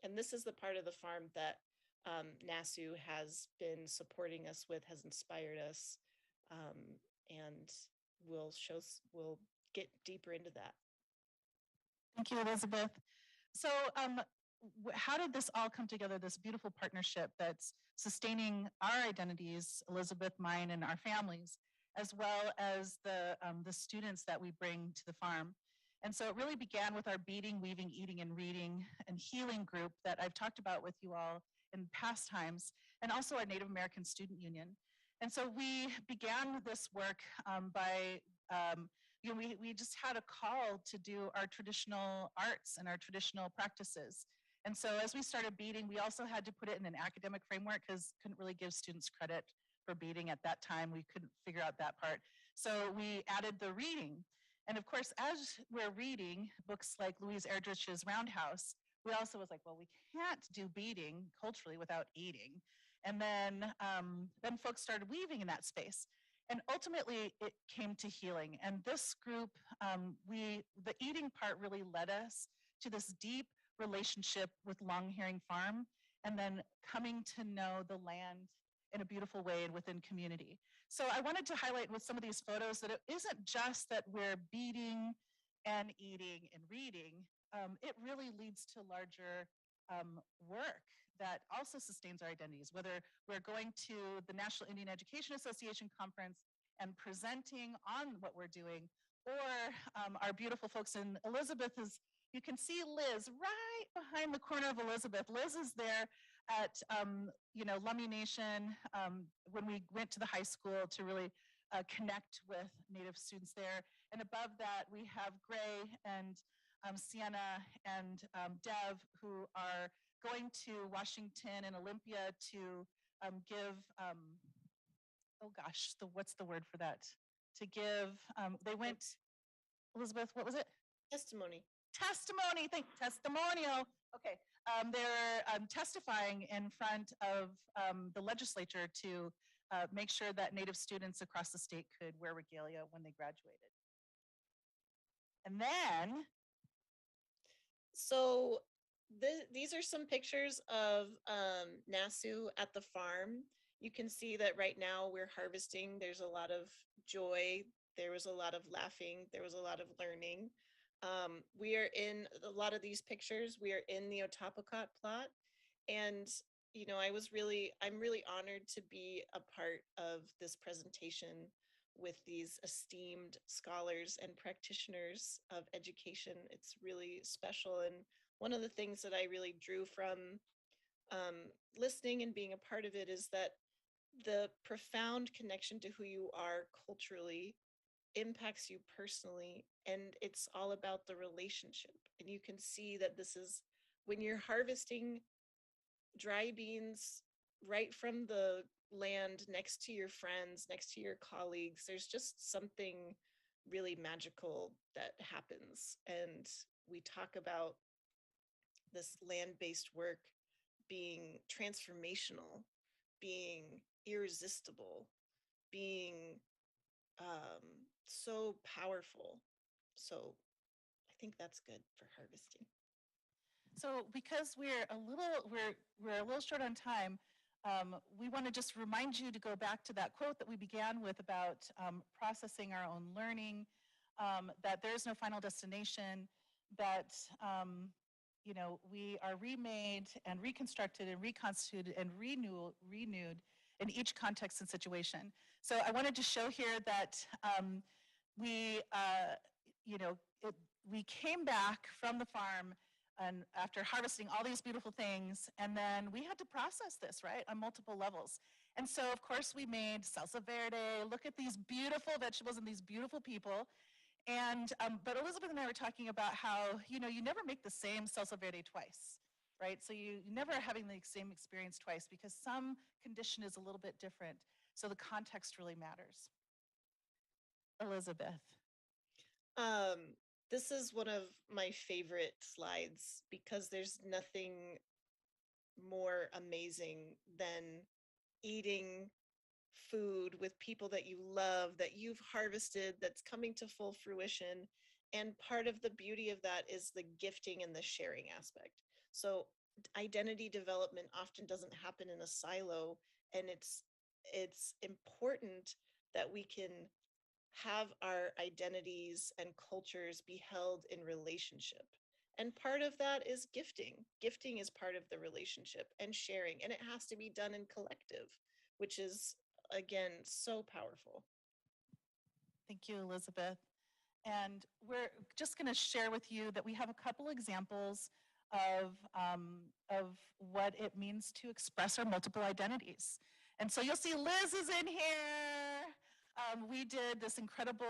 And this is the part of the farm that NASU has been supporting us with, has inspired us, and we'll get deeper into that. Thank you, Elizabeth. So how did this all come together, this beautiful partnership that's sustaining our identities, Elizabeth, mine, and our families, as well as the students that we bring to the farm? And so it really began with our beating, weaving, eating, and reading and healing group that I've talked about with you all in past times, and also our Native American Student Union. And so we began this work by, we just had a call to do our traditional arts and our traditional practices. And so as we started beading, we also had to put it in an academic framework because couldn't really give students credit for beading at that time. We couldn't figure out that part. So we added the reading. And of course, as we're reading books like Louise Erdrich's Roundhouse, we also was like, well, we can't do beading culturally without eating. And then folks started weaving in that space. And ultimately, it came to healing. And this group, the eating part really led us to this deep relationship with Long Hearing Farm, and then coming to know the land in a beautiful way and within community. So I wanted to highlight with some of these photos that it isn't just that we're beading and eating and reading. It really leads to larger work that also sustains our identities, whether we're going to the National Indian Education Association conference and presenting on what we're doing, or our beautiful folks in Elizabeth is, you can see Liz right behind the corner of Elizabeth. Liz is there at Lummi Nation when we went to the high school to really connect with Native students there. And above that, we have Gray and Sienna and Dev, who are going to Washington and Olympia to give, oh gosh, what's the word for that? To give, they went, Elizabeth, what was it? Testimony. Testimonial. Okay, they're testifying in front of the legislature to make sure that Native students across the state could wear regalia when they graduated. And then, so these are some pictures of NASU at the farm. You can see that right now we're harvesting. There's a lot of joy. There was a lot of laughing. There was a lot of learning. We are in a lot of these pictures. We are in the Otapokot plot. And, I'm really honored to be a part of this presentation with these esteemed scholars and practitioners of education. It's really special. And one of the things that I really drew from listening and being a part of it is that the profound connection to who you are culturally impacts you personally, and it's all about the relationship. And you can see that this is when you're harvesting dry beans right from the land next to your friends, next to your colleagues, there's just something really magical that happens. And we talk about this land-based work being transformational, being irresistible, being so powerful. So I think that's good for harvesting. so because we're a little short on time, we want to just remind you to go back to that quote that we began with about processing our own learning, that there's no final destination, that we are remade and reconstructed and reconstituted and renewed in each context and situation. So I wanted to show here that we came back from the farm and after harvesting all these beautiful things, and then we had to process this, right, on multiple levels. And so, of course, we made salsa verde. Look at these beautiful vegetables and these beautiful people. And but Elizabeth and I were talking about how you never make the same salsa verde twice, right? So you never are having the same experience twice because some condition is a little bit different. So the context really matters. Elizabeth. This is one of my favorite slides because there's nothing more amazing than eating food with people that you love, that you've harvested, that's coming to full fruition. And part of the beauty of that is the gifting and the sharing aspect. So identity development often doesn't happen in a silo, and it's important that we can have our identities and cultures be held in relationship. And part of that is gifting. Gifting is part of the relationship and sharing, and it has to be done in collective, which is, again, so powerful. Thank you, Elizabeth. And we're just going to share with you that we have a couple examples of what it means to express our multiple identities. And so you'll see Liz is in here. We did this incredible,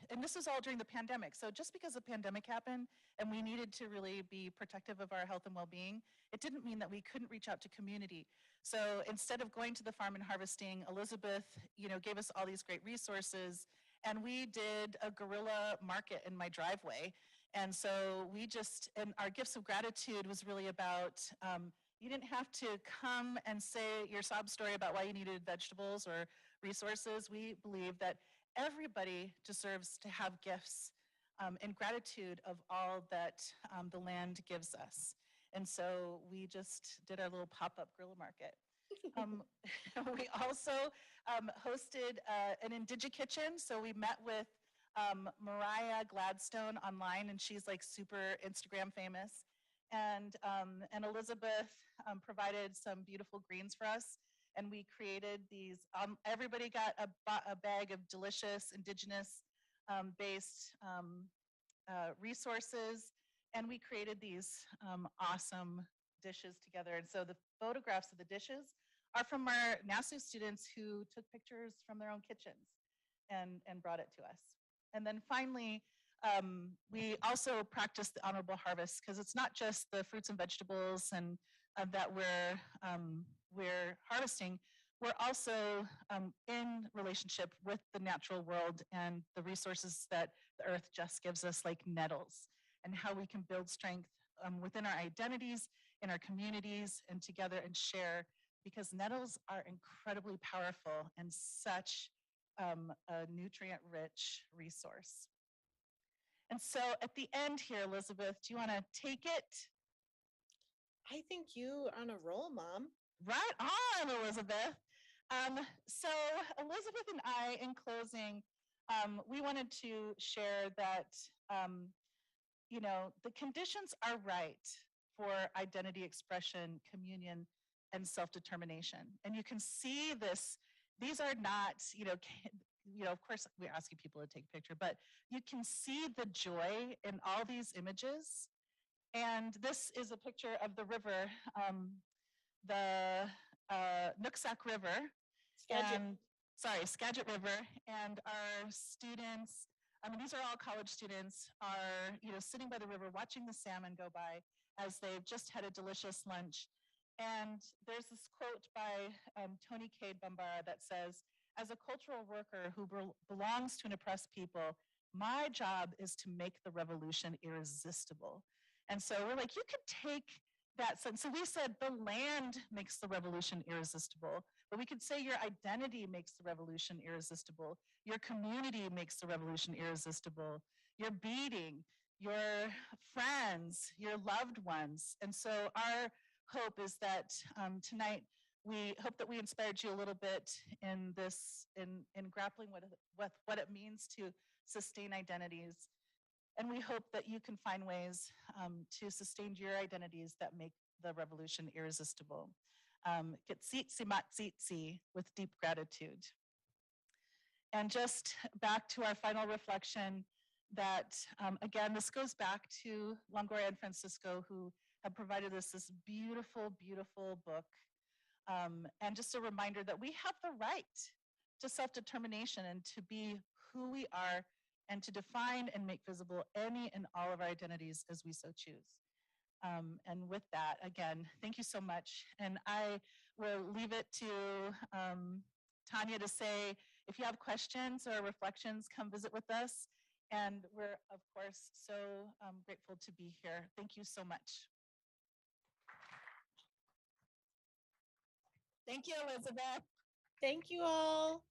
and this was all during the pandemic. So just because the pandemic happened and we needed to really be protective of our health and well-being, it didn't mean that we couldn't reach out to community. So instead of going to the farm and harvesting, Elizabeth, gave us all these great resources, and we did a guerrilla market in my driveway. And so and our gifts of gratitude was really about, you didn't have to come and say your sob story about why you needed vegetables or resources. We believe that everybody deserves to have gifts in gratitude of all that the land gives us. And so we just did our little pop-up guerrilla market. We also hosted an Indige Kitchen. So we met with Mariah Gladstone online, and she's like super Instagram famous. And Elizabeth provided some beautiful greens for us. And we created these, everybody got a bag of delicious indigenous based resources. And we created these awesome dishes together. And so the photographs of the dishes are from our NASU students who took pictures from their own kitchens and brought it to us. And then finally, we also practice the honorable harvest, because it's not just the fruits and vegetables and that we're harvesting. We're also in relationship with the natural world and the resources that the earth just gives us, like nettles, and how we can build strength within our identities, in our communities, and together and share, because nettles are incredibly powerful and such a nutrient-rich resource. And so at the end here, Elizabeth, do you want to take it? I think you are on a roll, Mom. Right on, Elizabeth. So Elizabeth and I, in closing, we wanted to share that, the conditions are right for identity expression, communion, and self-determination. And you can see this. These are not, of course, we're asking people to take a picture, but you can see the joy in all these images. And this is a picture of the river, the Nooksack River. Skagit River. And our students, these are all college students, are sitting by the river watching the salmon go by as they've just had a delicious lunch. And there's this quote by Tony Cade Bambara that says, "As a cultural worker who belongs to an oppressed people, my job is to make the revolution irresistible." And so we're like, you could take that sense. So we said the land makes the revolution irresistible, but we could say your identity makes the revolution irresistible. Your community makes the revolution irresistible. Your beating, your friends, your loved ones. And so our hope is that tonight, we hope that we inspired you a little bit in this, in grappling with what it means to sustain identities. And we hope that you can find ways to sustain your identities that make the revolution irresistible. Kitsitsi matsitsi, with deep gratitude. And just back to our final reflection, that again, this goes back to Longoria and Francisco, who have provided us this beautiful, beautiful book. And just a reminder that we have the right to self-determination and to be who we are, and to define and make visible any and all of our identities as we so choose. And with that, again, thank you so much. And I will leave it to Tanya to say, if you have questions or reflections, come visit with us. And we're, of course, so grateful to be here. Thank you so much. Thank you, Elizabeth. Thank you all.